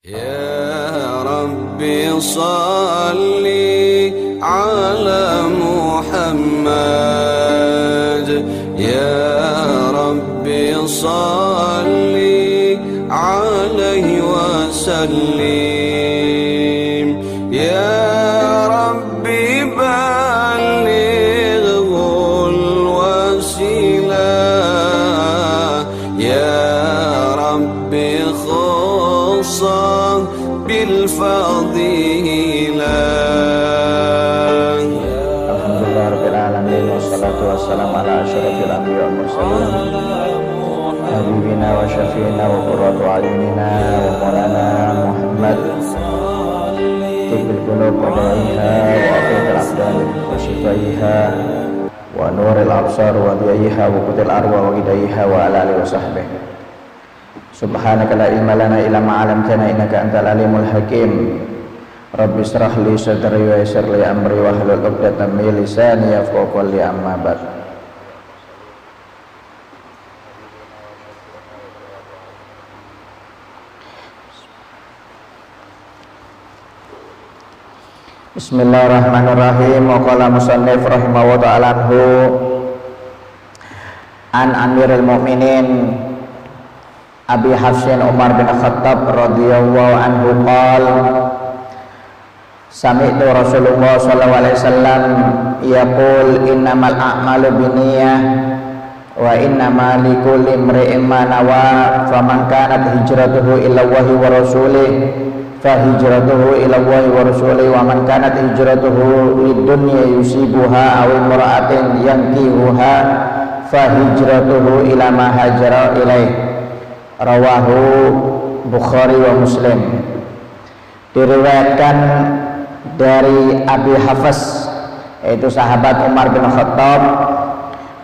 يا ربي صل على محمد يا ربي صل عليه وسلم يا ربي بلغه الوسيلة يا ربي خصه بالفضيلة. Alhamdulillah rabbil alamin wassalatu wassalamu ala asyrafil anbiya wal mursalin habibina wa syafiina wa qurratu a'yunina wa maulana Muhammad tibbil qulub wa da'iha wa afiqil abdan wa shifaiha wa nuril absar wa diyaha wa qutil arwa wa gidaiha wa ala alihi wa sahbihi. Subhanaka la ilma lana illa ma 'allamtana innaka antal alimul hakim. Rabbi israh li sadri wa yassir li amri wa hlul 'uqdatam min lisani yafqahu qawli amma ba'd. Bismillahirrahmanirrahim. Wa qala musannif rahimahullah ta'ala anhu an Amirul Mukminin Abi Hafsin Umar bin Khattab radhiyallahu anhu qala sami'tu Rasulullah sallallahu alaihi wasallam yaqul innamal a'malu binniyah wa innamal likulli imri'in ma nawa faman kanat hijratuhu ila Allahi wa rasulih fa hijratuhu ila Allahi wa rasulih wa man kanat hijratuhu lidunya yusibuha aw imra'atin yankihuha fa hijratuhu ila ma hajara ilaih. Rawahu Bukhari wa Muslim. Diriwayatkan dari Abi Hafs, yaitu sahabat Umar bin Khattab,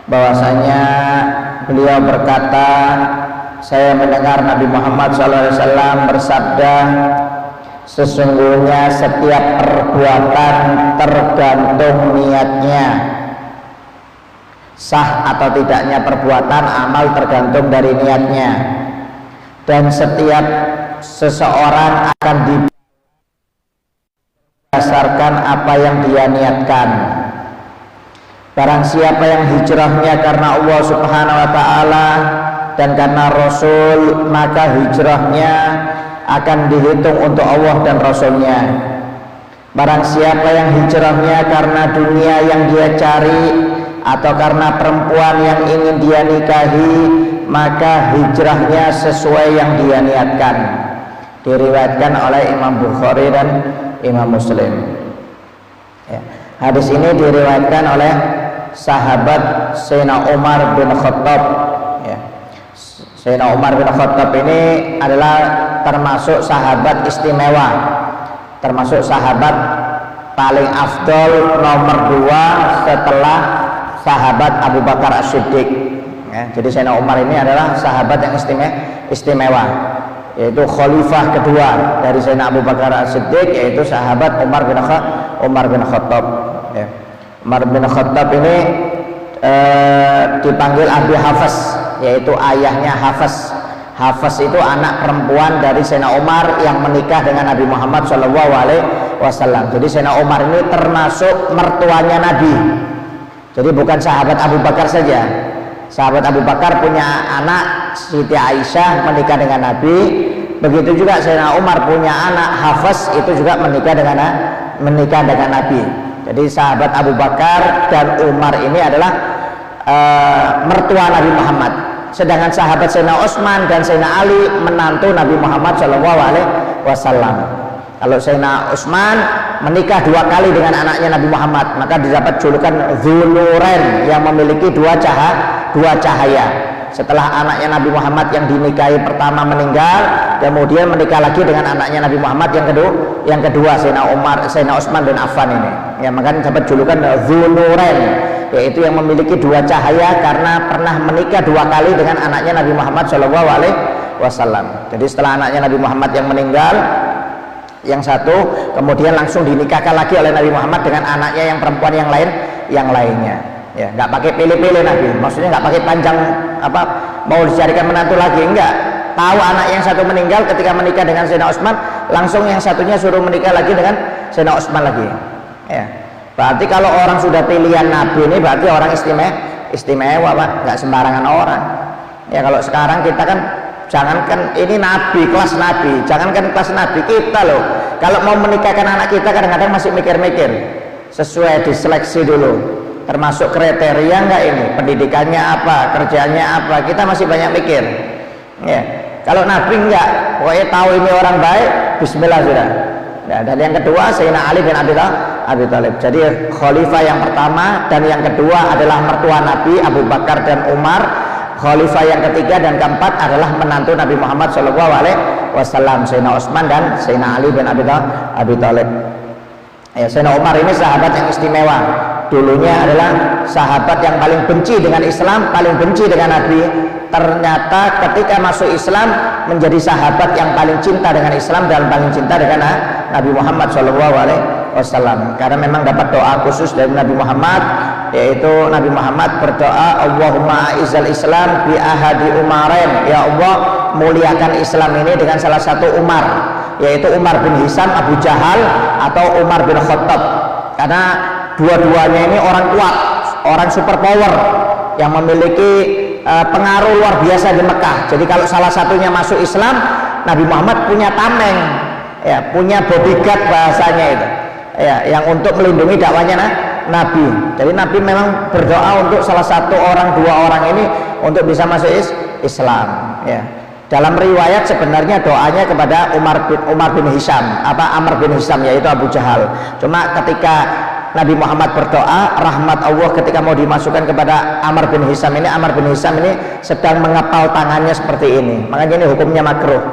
bahwasanya beliau berkata, saya mendengar Nabi Muhammad SAW bersabda, sesungguhnya setiap perbuatan tergantung niatnya. Sah atau tidaknya perbuatan amal tergantung dari niatnya, dan setiap seseorang akan didasarkan apa yang dia niatkan. Barang siapa yang hijrahnya karena Allah Subhanahu wa ta'ala dan karena Rasul, maka hijrahnya akan dihitung untuk Allah dan Rasulnya. Barang siapa yang hijrahnya karena dunia yang dia cari atau karena perempuan yang ingin dia nikahi, maka hijrahnya sesuai yang dia niatkan. Diriwayatkan oleh Imam Bukhari dan Imam Muslim. Ya. Hadis ini diriwayatkan oleh sahabat Sayyidina Umar bin Khattab. Ya. Sayyidina Umar bin Khattab ini adalah termasuk sahabat istimewa, termasuk sahabat paling afdol, nomor 2 setelah sahabat Abu Bakar As-Siddiq. Ya, jadi Sayyidina Umar ini adalah sahabat yang istimewa, yaitu khalifah kedua dari Sayyidina Abu Bakar As-Siddiq, yaitu sahabat Umar bin Khattab. Ya. Umar bin Khattab ini dipanggil Abi Hafs, yaitu ayahnya Hafs. Hafs itu anak perempuan dari Sayyidina Umar yang menikah dengan Nabi Muhammad SAW. Jadi Sayyidina Umar ini termasuk mertuanya Nabi. Jadi bukan sahabat Abu Bakar saja. Sahabat Abu Bakar punya anak Siti Aisyah menikah dengan Nabi. Begitu juga Sayyidina Umar punya anak Hafs, itu juga menikah dengan Nabi. Jadi sahabat Abu Bakar dan Umar ini adalah mertua Nabi Muhammad. Sedangkan sahabat Sayyidina Utsman dan Sayyidina Ali menantu Nabi Muhammad SAW. Kalau Sayyidina Utsman menikah 2 kali dengan anaknya Nabi Muhammad, maka didapat julukan Dzunurain, yang memiliki dua cahaya. Setelah anaknya Nabi Muhammad yang dinikahi pertama meninggal, kemudian menikah lagi dengan anaknya Nabi Muhammad yang kedua Sayyidina Utsman bin Affan ini. Ya, maka dapat julukan Dzunurain, yaitu yang memiliki 2 cahaya karena pernah menikah 2 kali dengan anaknya Nabi Muhammad SAW. Jadi setelah anaknya Nabi Muhammad yang meninggal, yang satu kemudian langsung dinikahkan lagi oleh Nabi Muhammad dengan anaknya yang perempuan yang lainnya. Ya, nggak pakai pilih-pilih Nabi, maksudnya nggak pakai panjang mau dicarikan menantu lagi, enggak. tahu anak yang satu meninggal ketika menikah dengan Sayyidina Utsman, langsung yang satunya suruh menikah lagi dengan Sayyidina Utsman lagi. Ya. Berarti kalau orang sudah pilihan Nabi ini berarti orang istimewa Pak, nggak sembarangan orang. Ya kalau sekarang kita kan jangankan ini Nabi, kelas Nabi, jangankan kelas Nabi, kita loh kalau mau menikahkan anak kita kadang-kadang masih mikir-mikir sesuai diseleksi dulu, termasuk kriteria nggak ini, pendidikannya apa, kerjanya apa, kita masih banyak mikir. Ya kalau Nabi enggak, pokoknya tahu ini orang baik, bismillah sudah. Ya, dan yang kedua Sayyidina Ali bin Abi Thalib. Jadi khalifah yang pertama dan yang kedua adalah mertua Nabi Abu Bakar dan Umar. Khalifah yang ketiga dan keempat adalah menantu Nabi Muhammad SAW, Sayyidina Utsman dan Sayyidina Ali bin Abi Thalib. Ya, Sayyidina Umar ini sahabat yang istimewa. Dulunya adalah sahabat yang paling benci dengan Islam, paling benci dengan Nabi. Ternyata ketika masuk Islam menjadi sahabat yang paling cinta dengan Islam dan paling cinta dengan Nabi Muhammad SAW. Karena memang dapat doa khusus dari Nabi Muhammad, yaitu Nabi Muhammad berdoa, Allahumma a'izzal Islam bi ahadi Umarain. Ya Allah, muliakan Islam ini dengan salah satu Umar, yaitu Umar bin Hisam Abu Jahal atau Umar bin Khattab. Karena dua-duanya ini orang kuat, orang super power yang memiliki pengaruh luar biasa di Mekah. Jadi kalau salah satunya masuk Islam, Nabi Muhammad punya tameng, ya, punya bodyguard bahasanya itu, ya, yang untuk melindungi dakwanya Nabi. Jadi Nabi memang berdoa untuk salah satu orang, dua orang ini untuk bisa masuk Islam. Ya. Dalam riwayat sebenarnya doanya kepada Umar bin Hisam, Amr bin Hisam, yaitu Abu Jahal. Cuma ketika Nabi Muhammad berdoa, rahmat Allah ketika mau dimasukkan kepada Amr bin Hisam ini, Amr bin Hisam ini sedang mengepal tangannya seperti ini, makanya ini hukumnya makruh.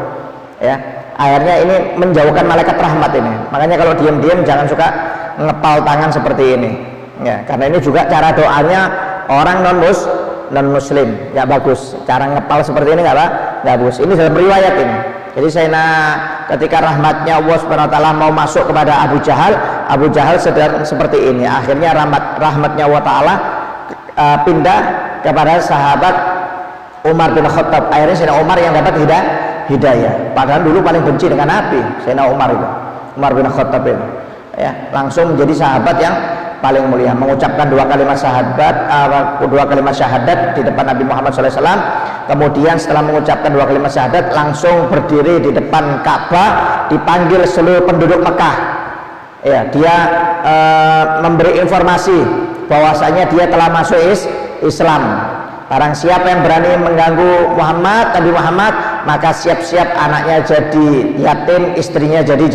Ya, akhirnya ini menjauhkan malaikat rahmat ini. Makanya kalau diam-diam jangan suka ngepal tangan seperti ini. Ya, karena ini juga cara doanya orang non muslim, nggak bagus. Cara ngepal seperti ini nggak bagus. Ini dalam riwayat ini. Jadi ketika rahmatnya Allah SWT mau masuk kepada Abu Jahal sedang seperti ini. Akhirnya rahmatnya Allah Ta'ala pindah kepada sahabat Umar bin Khattab. Akhirnya Sayyidina Umar yang dapat hidayah. Padahal dulu paling benci dengan Nabi Sayyidina Umar itu, Umar bin Khattab itu. Ya, langsung menjadi sahabat yang paling mulia, mengucapkan dua kalimat syahadat di depan Nabi Muhammad SAW. Kemudian setelah mengucapkan dua kalimat syahadat langsung berdiri di depan Ka'bah, dipanggil seluruh penduduk Mekah. Ya, dia memberi informasi bahwasanya dia telah masuk Islam. Barang siapa yang berani mengganggu Nabi Muhammad, maka siap-siap anaknya jadi yatim, istrinya jadi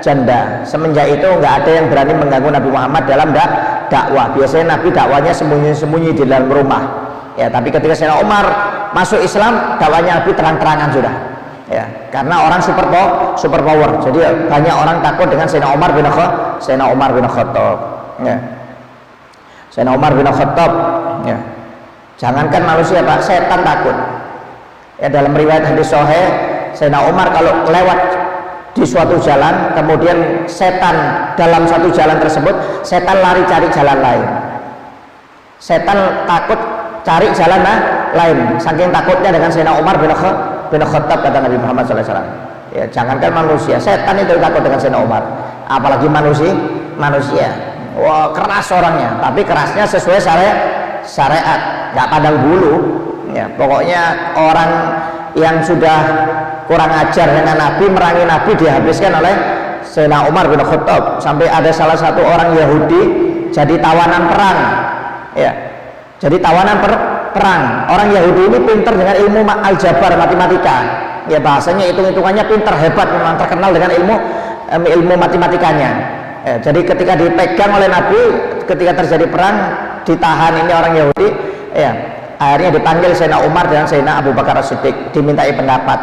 janda. Semenjak itu nggak ada yang berani mengganggu Nabi Muhammad dalam dakwah. Biasanya Nabi dakwanya sembunyi-sembunyi di dalam rumah. Ya, tapi ketika Sayyidina Umar masuk Islam, dakwanya Nabi terang-terangan sudah. Ya, karena orang super power. Jadi banyak orang takut dengan Sayyidina Umar bin Khattab. Ya. Sayyidina Umar bin Khattab, ya. Jangankan manusia Pak, setan takut. Ya, dalam riwayat hadis sahih, Sayyidina Umar kalau lewat di suatu jalan, kemudian setan dalam satu jalan tersebut, setan lari cari jalan lain. Setan takut cari jalan lain, saking takutnya dengan Sayyidina Umar bin Khattab, kata Nabi Muhammad SAW. Ya, jangankan manusia, setan itu takut dengan Sayyidina Umar, apalagi manusia. Wah, keras orangnya, tapi kerasnya sesuai syariat, nggak pandang bulu. Ya, pokoknya orang yang sudah kurang ajar dengan Nabi, merangi Nabi, dihabiskan oleh Sayyidina Umar bin Khattab. Sampai ada salah satu orang Yahudi jadi tawanan perang. Ya, jadi tawanan perang. Orang Yahudi ini pintar dengan ilmu aljabar, matematika. Ya, bahasanya hitung-hitungannya pintar, hebat, memang terkenal dengan ilmu matematikanya. Ya, jadi ketika dipegang oleh Nabi, ketika terjadi perang, ditahan ini orang Yahudi. Ya, akhirnya dipanggil Sayyidina Umar dan Sayyidina Abu Bakar As-Siddiq, dimintai pendapat.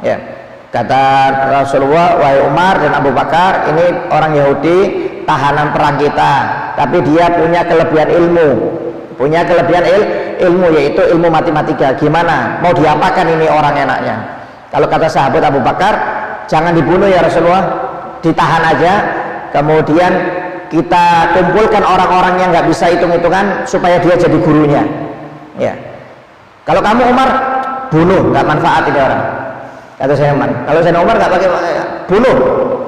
Ya, kata Rasulullah, wahai Umar dan Abu Bakar, ini orang Yahudi tahanan perang kita, tapi dia punya kelebihan ilmu, yaitu ilmu matematika. Gimana mau diapakan ini orang enaknya? Kalau kata sahabat Abu Bakar, jangan dibunuh ya Rasulullah, ditahan aja, kemudian kita kumpulkan orang-orang yang nggak bisa hitung-hitungan supaya dia jadi gurunya. Ya, kalau kamu Umar bunuh, nggak manfaat ini orang. Kata Sayyidina Umar. Kalau Sayyidina Umar nggak pakai bunuh,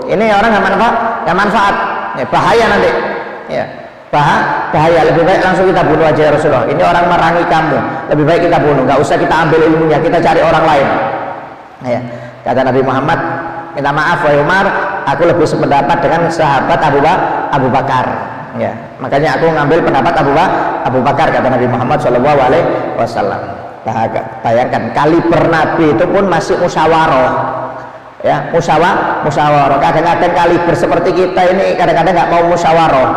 ini orang nggak manfaat, ya, bahaya nanti. Ya, bahaya. Lebih baik langsung kita bunuh aja ya Rasulullah. Ini orang merangi kamu, lebih baik kita bunuh. Nggak usah kita ambil ilmunya, kita cari orang lain. Ya, kata Nabi Muhammad, minta maaf wahai Umar, aku lebih sependapat dengan sahabat Abu Bakar. Ya, makanya aku ngambil pendapat Abu Bakar, kata Nabi Muhammad SAW. Bayangkan kaliber Nabi itu pun masih musyawarah. Ya, musyawarah. Kadang-kadang kaliber seperti kita ini kadang-kadang nggak mau musyawarah.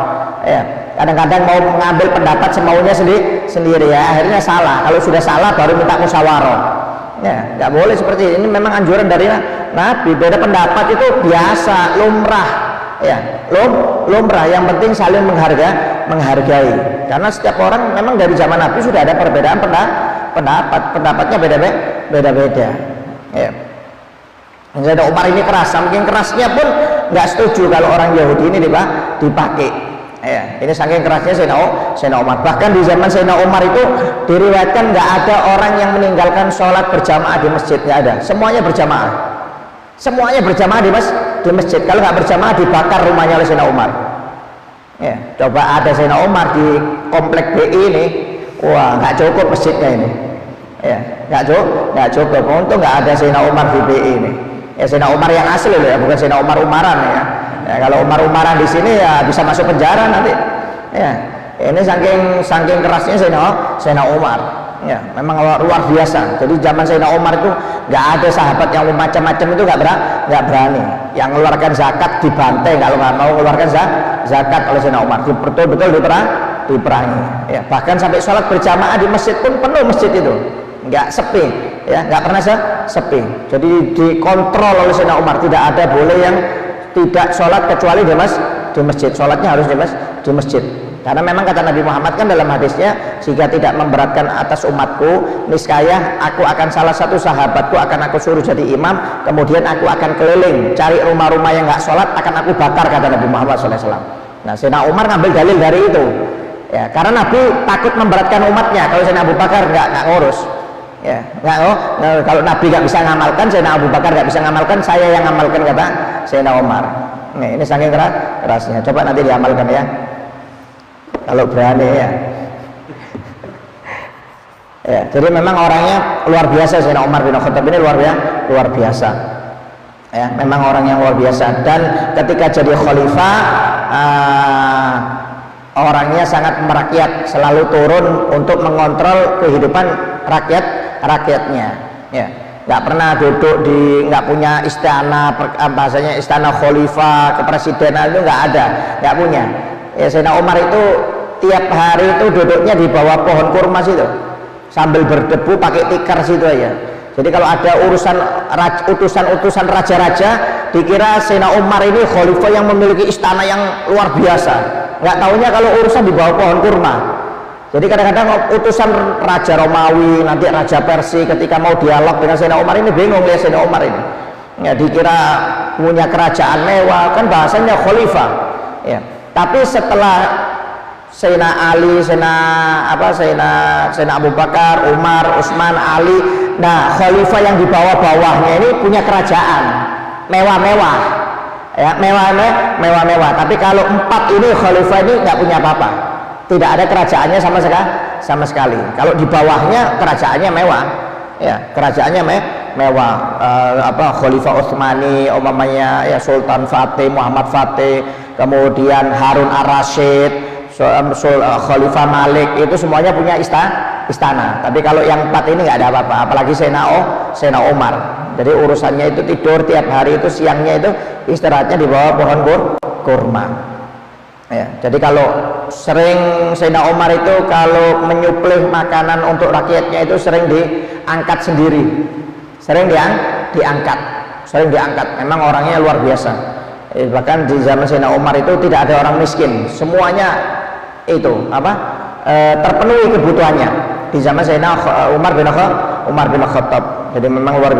Ya, kadang-kadang mau mengambil pendapat semaunya sendiri ya, akhirnya salah. Kalau sudah salah baru minta musyawarah. Ya, nggak boleh seperti ini. Memang anjuran dari Nabi. Beda pendapat itu biasa, lumrah. Ya, lumrah. Yang penting saling menghargai. Karena setiap orang memang dari zaman Nabi sudah ada perbedaan pendapatnya beda-beda. Ya. Sayyidina Umar ini keras, saking kerasnya pun nggak setuju kalau orang Yahudi ini dipakai. Ya, ini saking kerasnya Sayyidina Umar. Bahkan di zaman Sayyidina Umar itu diriwayatkan nggak ada orang yang meninggalkan sholat berjamaah di masjid, nggak ada. Semuanya berjamaah. Semuanya berjamaah di masjid. Kalau nggak berjamaah dibakar rumahnya oleh Sayyidina Umar. Ya, coba ada Sayyidina Umar di komplek BI ini, wah nggak cukup masjidnya ini. Ya, nggak cukup. Untung nggak ada Sayyidina Umar di BI ini. Ya, Sayyidina Umar yang asli loh ya, bukan Sayyidina Umar Umaran ya. Ya, kalau Umaran di sini ya bisa masuk penjara nanti. Ya, ini saking kerasnya Sayyidina Umar. Ya, memang luar biasa. Jadi zaman Sayyidina Umar itu nggak ada sahabat yang macam-macam itu nggak berani. Yang mengeluarkan zakat dibantai kalau nggak mau mengeluarkan zakat oleh Sayyidina Umar. Betul-betul diperangi. Ya, bahkan sampai sholat berjamaah di masjid pun penuh masjid itu, nggak sepi. Ya, nggak pernah sepi. Jadi dikontrol oleh Sayyidina Umar. Tidak ada boleh yang tidak sholat kecuali di masjid. Sholatnya harus di masjid. Karena memang kata Nabi Muhammad kan dalam hadisnya, jika tidak memberatkan atas umatku, niscaya aku akan salah satu sahabatku akan aku suruh jadi imam, kemudian aku akan keliling cari rumah-rumah yang nggak sholat, akan aku bakar, kata Nabi Muhammad SAW. Nah, Sayyidina Umar ngambil dalil dari itu. Ya, karena Nabi takut memberatkan umatnya. Kalau Sayyidina Abu Bakar nggak ngurus. Ya, kalau Nabi nggak bisa ngamalkan, Sayyidina Abu Bakar nggak bisa ngamalkan, saya yang ngamalkan, kata Sayyidina Umar. Nah, ini saking kerasnya. Coba nanti diamalkan ya, kalau berani ya. Ya, jadi memang orangnya luar biasa. Sayyidina Umar bin Khattab ini luar biasa. Ya, memang orang yang luar biasa. Dan ketika jadi khalifah, orangnya sangat merakyat, selalu turun untuk mengontrol kehidupan rakyatnya. Ya, nggak pernah duduk nggak punya istana, bahasanya istana khalifah, kepresidenan itu nggak ada, nggak punya. Ya, Sayyidina Umar itu tiap hari itu duduknya di bawah pohon kurma situ, sambil berdebu pakai tikar situ aja. Jadi kalau ada utusan raja-raja, dikira Sayyidina Umar ini khalifah yang memiliki istana yang luar biasa. Nggak taunya kalau urusan di bawah pohon kurma. Jadi kadang-kadang utusan Raja Romawi, nanti Raja Persia, ketika mau dialog dengan Sayyidina Umar ini bingung lihat Sayyidina Umar ini. Ya, dikira punya kerajaan mewah, kan bahasanya khalifah. Ya. Tapi setelah Sayyidina Ali, Sayyidina Abu Bakar, Umar, Utsman, Ali, nah khalifah yang di bawah-bawahnya ini punya kerajaan mewah-mewah. Ya, mewah-mewah. Tapi kalau 4 ini khalifah ini nggak punya apa-apa. Tidak ada kerajaannya sama sekali. Kalau di bawahnya kerajaannya mewah, ya kerajaannya mewah. Khalifah Utsmani, umpamanya ya Sultan Fatih, Muhammad Fatih, kemudian Harun Ar-Rasyid, Khalifah Malik, itu semuanya punya istana. Tapi kalau yang 4 ini nggak ada apa-apa. Apalagi Sayyidina Umar. Jadi urusannya itu tidur tiap hari, itu siangnya itu istirahatnya di bawah pohon kurma. Ya, jadi kalau sering Sayyidina Umar itu kalau menyuplih makanan untuk rakyatnya itu sering diangkat sendiri, sering diangkat. Memang orangnya luar biasa. Bahkan di zaman Sayyidina Umar itu tidak ada orang miskin, semuanya itu terpenuhi kebutuhannya di zaman Sayyidina Umar bin Khattab. Jadi memang luar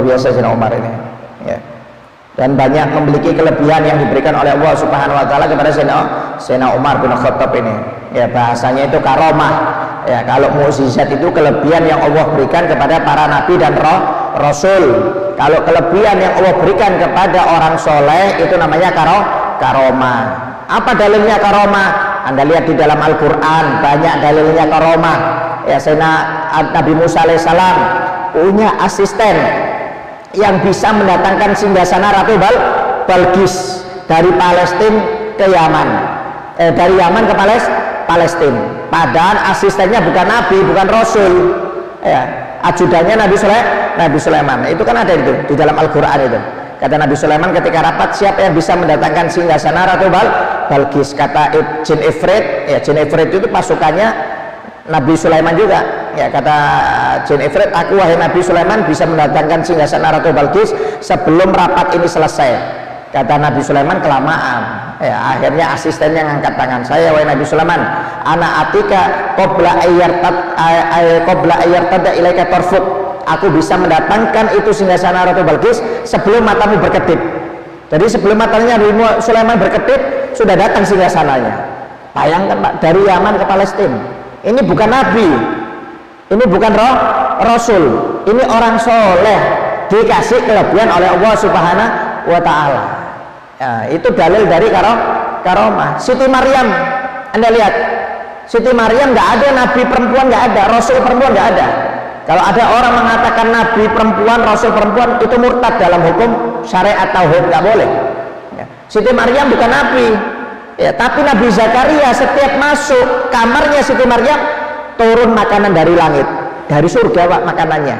biasa Sayyidina Umar ini. Ya. Dan banyak memiliki kelebihan yang diberikan oleh Allah Subhanahu wa taala kepada Sayyidina Umar bin Khattab ini. Ya, bahasanya itu karomah. Ya, kalau mukjizat itu kelebihan yang Allah berikan kepada para nabi dan rasul. Kalau kelebihan yang Allah berikan kepada orang soleh itu namanya karomah. Apa dalilnya karomah? Anda lihat di dalam Al-Quran banyak dalilnya karomah. Ya, Nabi Musa alaihissalam punya asisten yang bisa mendatangkan singgasana Ratu Balqis dari Palestina ke Yaman, dari Yaman ke Palestina. Padahal asistennya bukan nabi, bukan rasul, ya, ajudannya Nabi Sulaiman. Itu kan ada itu di dalam Al-Quran itu. Kata Nabi Sulaiman ketika rapat, siapa yang bisa mendatangkan singgasana Ratu Balqis? Kata Jin Ifrit, ya, Jin Ifrit itu pasukannya Nabi Sulaiman juga. Ya, kata Jin Ifrit, aku wahai Nabi Sulaiman bisa mendatangkan singgasana Ratu Balqis sebelum rapat ini selesai. Kata Nabi Sulaiman, kelamaan. Ya, akhirnya asistennya ngangkat tangan, saya wahai Nabi Sulaiman, ana atika qabla ayyartada ilaika tarfuk. Aku bisa mendatangkan itu singgasana Ratu Balqis sebelum matamu berkedip. Jadi sebelum matanya Nabi Sulaiman berkedip sudah datang singgasananya. Bayangkan Pak, dari Yaman ke Palestina. Ini bukan nabi, ini bukan rasul, ini orang soleh dikasih kelebihan oleh Allah Subhanahu wa Ta'ala. Ya, itu dalil dari karomah. Siti Maryam, Anda lihat, Siti Maryam nggak ada nabi perempuan, nggak ada rasul perempuan, nggak ada. Kalau ada orang mengatakan nabi perempuan, rasul perempuan, itu murtad dalam hukum syariat tauhid, nggak boleh. Ya. Siti Maryam bukan nabi. Ya, tapi Nabi Zakaria setiap masuk kamarnya Siti Maryam turun makanan dari langit, dari surga Pak makanannya.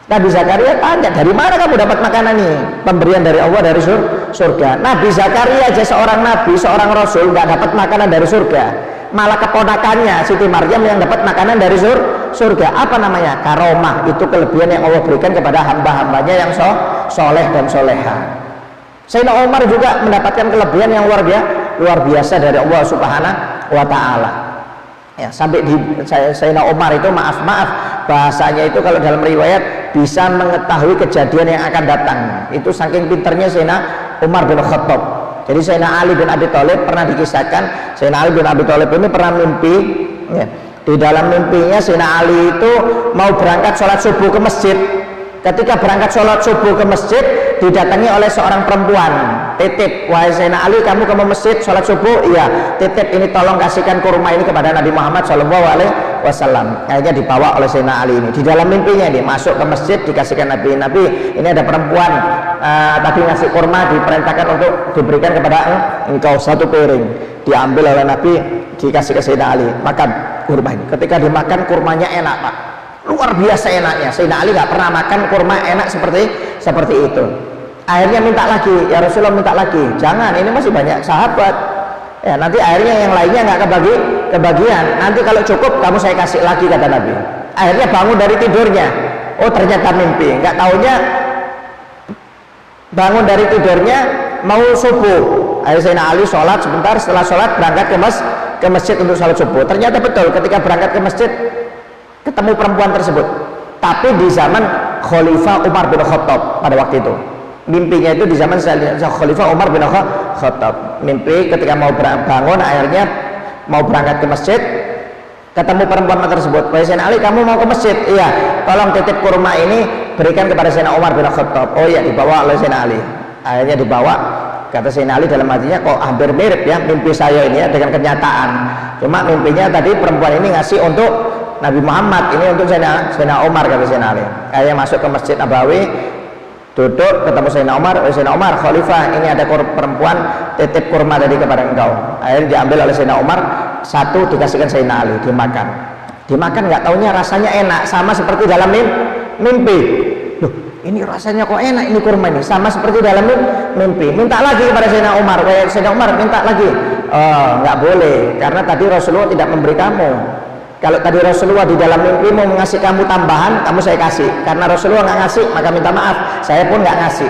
Nabi Zakaria tanya, dari mana kamu dapat makanan ini? Pemberian dari Allah, dari surga. Nabi Zakaria aja seorang nabi, seorang rasul nggak dapat makanan dari surga, malah keponakannya Siti Maryam yang dapat makanan dari surga. Apa namanya? Karomah. Itu kelebihan yang Allah berikan kepada hamba-hambanya yang soleh dan soleha. Sayyidina Umar juga mendapatkan kelebihan yang luar biasa dari Allah Subhanahu wa Ta'ala. Ya, sampai di Sayyidina Umar itu maaf bahasanya itu kalau dalam riwayat bisa mengetahui kejadian yang akan datang. Itu saking pinternya Sayyidina Umar bin Khattab. Jadi Sayyidina Ali bin Abi Thalib pernah dikisahkan, Sayyidina Ali bin Abi Thalib ini pernah mimpi, ya, di dalam mimpinya Sayyidina Ali itu mau berangkat sholat subuh ke masjid. Ketika berangkat sholat subuh ke masjid, didatangi oleh seorang perempuan, titip, wahai Sayyidina Ali, kamu ke masjid sholat subuh? Iya. Titip, ini tolong kasihkan kurma ini kepada Nabi Muhammad SAW. Akhirnya dibawa oleh Sayyidina Ali ini. Di dalam mimpinya ini masuk ke masjid, dikasihkan Nabi, ini ada perempuan tadi ngasih kurma, diperintahkan untuk diberikan kepada engkau satu piring. Diambil oleh Nabi, dikasih ke Sayyidina Ali, makan kurma ini. Ketika dimakan, kurmanya enak Pak, luar biasa enaknya. Sayyidina Ali nggak pernah makan kurma enak seperti itu. Akhirnya minta lagi, ya Rasulullah minta lagi. Jangan, ini masih banyak sahabat. Ya, nanti akhirnya yang lainnya nggak kebagian. Nanti kalau cukup kamu saya kasih lagi, kata Nabi. Akhirnya bangun dari tidurnya. Oh ternyata mimpi. Nggak taunya bangun dari tidurnya mau subuh. Akhirnya Sayyidina Ali sholat sebentar, setelah sholat berangkat ke masjid untuk sholat subuh. Ternyata betul ketika berangkat ke masjid ketemu perempuan tersebut, tapi di zaman Khalifah Umar bin Khattab pada waktu itu. Mimpinya itu di zaman Khalifah Umar bin Khattab. Mimpi ketika mau bangun, akhirnya mau berangkat ke masjid, ketemu perempuan tersebut. Wahai Sayyidina Ali, kamu mau ke masjid? Iya. Tolong titip kurma ini berikan kepada Sayyidina Umar bin Khattab. Oh iya, dibawa oleh Sayyidina Ali. Akhirnya dibawa. Kata Sayyidina Ali dalam hatinya, kok hampir mirip ya mimpi saya ini ya dengan kenyataan. Cuma mimpinya tadi perempuan ini ngasih untuk Nabi Muhammad, ini untuk Sayyidina Umar, kata Sayyidina Ali. Akhirnya masuk ke Masjid Nabawi, duduk ketemu Sayyidina Umar, Khalifah, ini ada perempuan titip kurma tadi kepada engkau. Akhirnya diambil oleh Sayyidina Umar, satu dikasihkan Sayyidina Ali, dimakan nggak taunya rasanya enak, sama seperti dalam mimpi. Loh, ini rasanya kok enak ini kurma ini, sama seperti dalam mimpi. Minta lagi kepada Sayyidina Umar. Sayyidina Umar minta lagi. Oh, nggak boleh, karena tadi Rasulullah tidak memberi kamu. Kalau tadi Rasulullah di dalam mimpi mau ngasih kamu tambahan, kamu saya kasih. Karena Rasulullah nggak ngasih, maka minta maaf, saya pun nggak ngasih.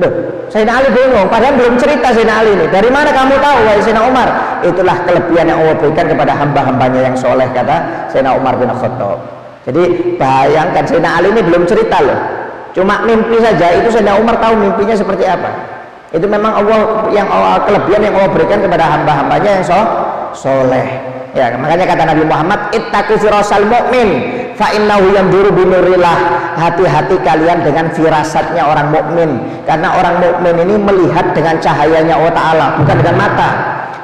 Loh, Sayyidina Ali bingung, padahal belum cerita Sayyidina Ali ini. Dari mana kamu tahu, wahai Sayyidina Umar? Itulah kelebihan yang Allah berikan kepada hamba-hambanya yang soleh, kata Sayyidina Umar bin Khattab. Jadi bayangkan Sayyidina Ali ini belum cerita loh, cuma mimpi saja, itu Sayyidina Umar tahu mimpinya seperti apa. Itu memang kelebihan yang Allah berikan kepada hamba-hambanya yang soleh. Ya, makanya kata Nabi Muhammad, ittaqu firasal mu'min fa innahu yanzuru binurillah. Hati-hati kalian dengan firasatnya orang mukmin, karena orang mukmin ini melihat dengan cahayanya Allah Ta'ala, bukan dengan mata.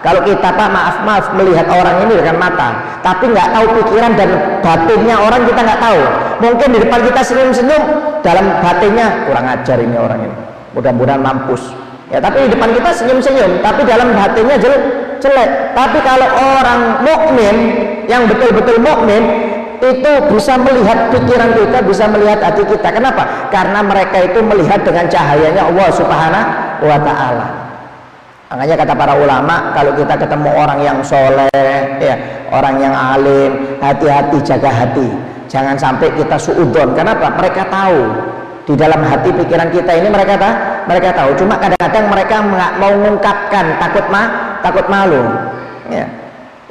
Kalau kita Pak, maaf melihat orang ini dengan mata, tapi nggak tahu pikiran dan batinnya orang, kita nggak tahu. Mungkin di depan kita senyum-senyum, dalam batinnya kurang ajar ini orang ini, mudah-mudahan mampus. Ya, tapi di depan kita senyum-senyum, tapi dalam batinnya jelek. Tapi kalau orang mukmin yang betul-betul mukmin itu bisa melihat pikiran kita, bisa melihat hati kita. Kenapa? Karena mereka itu melihat dengan cahayanya Allah Subhanahu wa Ta'ala. Makanya kata para ulama, kalau kita ketemu orang yang soleh, ya, orang yang alim, hati-hati, jaga hati, jangan sampai kita suudzon. Kenapa? Mereka tahu di dalam hati pikiran kita ini, mereka tahu. Cuma kadang-kadang mereka nggak mau mengungkapkan, takut malu. Ya.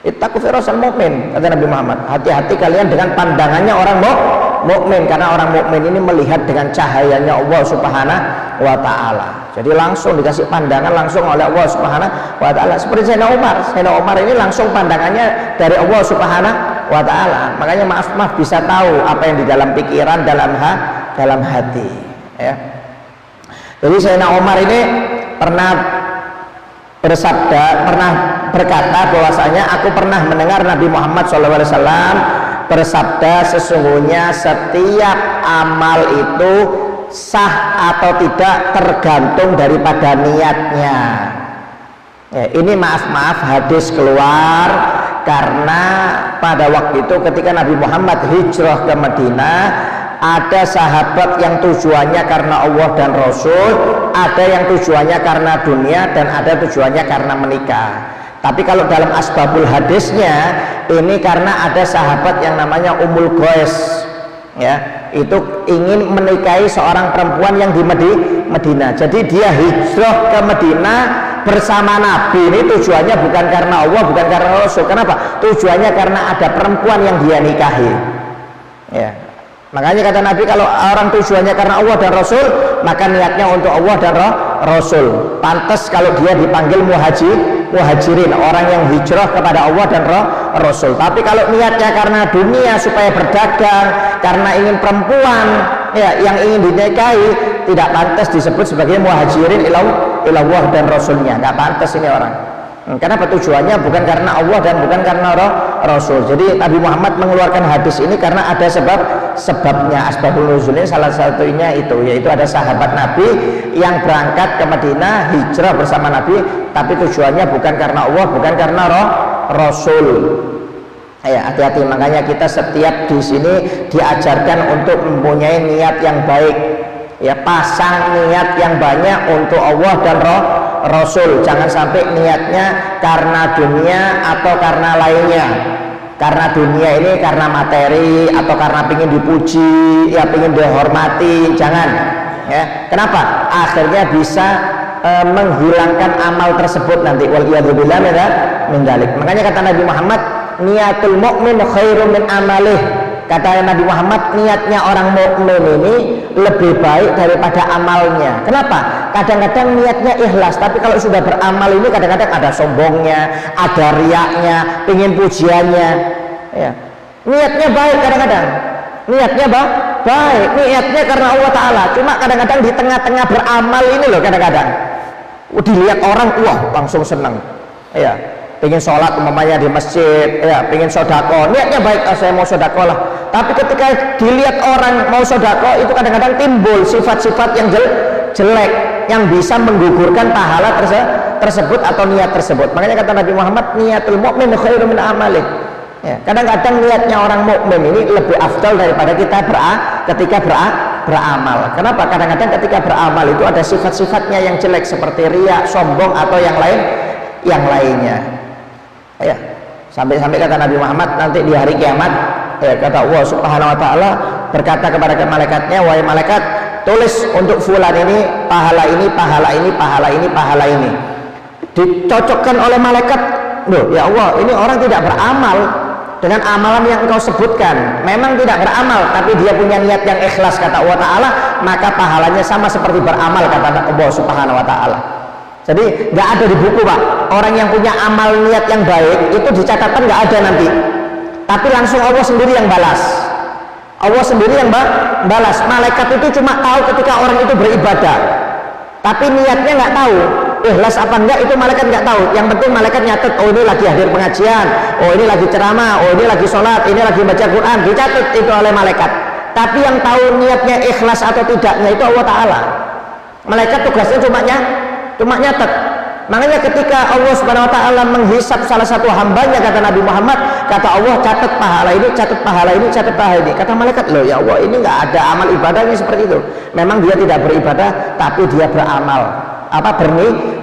Ittaqu firasal mu'min, kata Nabi Muhammad. Hati-hati kalian dengan pandangannya orang mukmin, karena orang mukmin ini melihat dengan cahayanya Allah Subhanahu wa Ta'ala. Jadi langsung dikasih pandangan langsung oleh Allah Subhanahu wa Ta'ala. Seperti Sayyidina Umar ini langsung pandangannya dari Allah Subhanahu wa Ta'ala. Makanya maaf bisa tahu apa yang di dalam pikiran, dalam hati, ya. Jadi Sayyidina Umar ini pernah berkata bahwasanya, aku pernah mendengar Nabi Muhammad SAW bersabda, sesungguhnya setiap amal itu sah atau tidak tergantung daripada niatnya. Ya, ini maaf hadis keluar karena pada waktu itu ketika Nabi Muhammad hijrah ke Madinah, ada sahabat yang tujuannya karena Allah dan Rasul, ada yang tujuannya karena dunia, dan ada tujuannya karena menikah. Tapi kalau dalam asbabul hadisnya ini karena ada sahabat yang namanya Ummul Qais, ya, itu ingin menikahi seorang perempuan yang di Madinah. Jadi dia hijrah ke Madinah bersama Nabi. Ini tujuannya bukan karena Allah, bukan karena Rasul. Kenapa? Tujuannya karena ada perempuan yang dia nikahi, ya. Makanya kata Nabi, kalau orang tujuannya karena Allah dan Rasul, maka niatnya untuk Allah dan Rasul. Pantas kalau dia dipanggil muhajirin, orang yang hijrah kepada Allah dan Rasul. Tapi kalau niatnya karena dunia, supaya berdagang, karena ingin perempuan, ya, yang ingin dinikahi, tidak pantas disebut sebagai muhajirin ilallah dan Rasulnya. Nggak pantas ini orang. Kenapa? Tujuannya bukan karena Allah dan bukan karena Rasul. Jadi Nabi Muhammad mengeluarkan hadis ini karena ada sebabnya. Asbabul nuzulnya salah satunya itu, yaitu ada sahabat Nabi yang berangkat ke Madinah, hijrah bersama Nabi, tapi tujuannya bukan karena Allah, bukan karena Rasul. Ya, hati-hati. Makanya kita setiap di sini diajarkan untuk mempunyai niat yang baik, ya, pasang niat yang banyak untuk Allah dan Rasul. Jangan sampai niatnya karena dunia atau karena lainnya. Karena dunia ini karena materi atau karena ingin dipuji, ya, ingin dihormati. Jangan, ya. Kenapa? Akhirnya bisa menghilangkan amal tersebut nanti. Waliyadzubillah min dzalik. Makanya kata Nabi Muhammad, niatul mu'min khairum min amalih. Kata Nabi Muhammad, niatnya orang mukmin ini lebih baik daripada amalnya. Kenapa? Kadang-kadang niatnya ikhlas, tapi kalau sudah beramal ini kadang-kadang ada sombongnya, ada riaknya, pingin pujiannya, ya. Niatnya baik kadang-kadang, niatnya baik, niatnya karena Allah Ta'ala. Cuma kadang-kadang di tengah-tengah beramal ini loh, kadang-kadang dilihat orang, wah, langsung senang, ya. Pengen sholat umpamanya di masjid, ya, pengen sodako, niatnya baik, saya mau sodako lah. Tapi ketika dilihat orang mau sodako, itu kadang-kadang timbul sifat-sifat yang jelek, yang bisa menggugurkan pahala tersebut atau niat tersebut. Makanya kata Nabi Muhammad, niatul mu'min khairum min amalih. Ya, kadang-kadang niatnya orang mukmin ini lebih afdal daripada kita ketika beramal. Kenapa? Kadang-kadang ketika beramal itu ada sifat-sifatnya yang jelek seperti riya, sombong, atau yang lainnya. Ya, sampai-sampai kata Nabi Muhammad nanti di hari kiamat, ya, kata Allah Subhanahu wa Ta'ala berkata kepada malaikatnya, wahai malaikat, tulis untuk fulan ini pahala ini, pahala ini, pahala ini, pahala ini. Dicocokkan oleh malaikat, loh, ya Allah, ini orang tidak beramal dengan amalan yang engkau sebutkan. Memang tidak beramal, tapi dia punya niat yang ikhlas, kata Allah Ta'ala, maka pahalanya sama seperti beramal, kata Allah Subhanahu wa Ta'ala. Jadi nggak ada di buku Pak. Orang yang punya amal niat yang baik itu dicatatkan nggak ada nanti. Tapi langsung Allah sendiri yang balas. Allah sendiri yang balas. Malaikat itu cuma tahu ketika orang itu beribadah. Tapi niatnya nggak tahu. Ikhlas apa enggak itu malaikat nggak tahu. Yang penting malaikat nyatet, oh ini lagi hadir pengajian, oh ini lagi ceramah, oh ini lagi sholat, ini lagi baca Quran, dicatat itu oleh malaikat. Tapi yang tahu niatnya ikhlas atau tidaknya itu Allah Ta'ala. Malaikat tugasnya cuma nyatet. Makanya ketika Allah Subhanahu Wa Ta'ala menghisap salah satu hambanya, kata Nabi Muhammad, kata Allah, catat pahala ini, catat pahala ini, catat pahala ini. Kata malaikat, loh ya Allah, ini nggak ada amal ibadahnya seperti itu. Memang dia tidak beribadah, tapi dia beramal.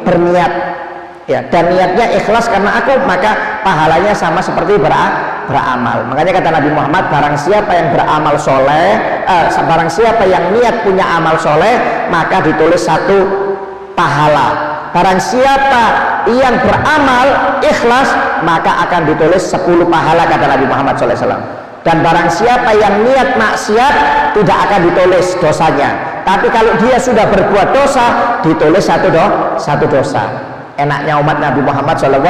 Berniat ya, dan niatnya ikhlas karena aku, maka pahalanya sama seperti beramal. Makanya kata Nabi Muhammad, barang siapa yang beramal soleh, barang siapa yang niat punya amal soleh, maka ditulis 1 pahala. Barang siapa yang beramal ikhlas, maka akan ditulis 10 pahala, kata Nabi Muhammad SAW. Dan barang siapa yang niat maksiat, tidak akan ditulis dosanya. Tapi kalau dia sudah berbuat dosa, ditulis satu dosa. Enaknya umat Nabi Muhammad SAW,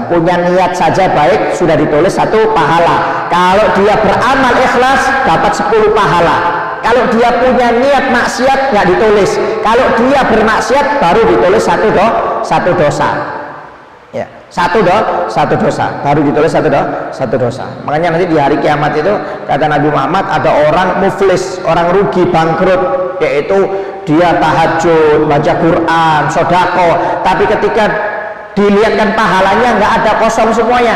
punya niat saja baik sudah ditulis 1 pahala. Kalau dia beramal ikhlas dapat 10 pahala. Kalau dia punya niat maksiat nggak ditulis. Kalau dia bermaksiat baru ditulis satu dosa. Ya, satu dosa baru ditulis satu dosa. Makanya nanti di hari kiamat itu kata Nabi Muhammad, ada orang muflis, orang rugi, bangkrut, yaitu dia tahajud, baca Quran, sodako, tapi ketika dilihatkan pahalanya nggak ada, kosong semuanya.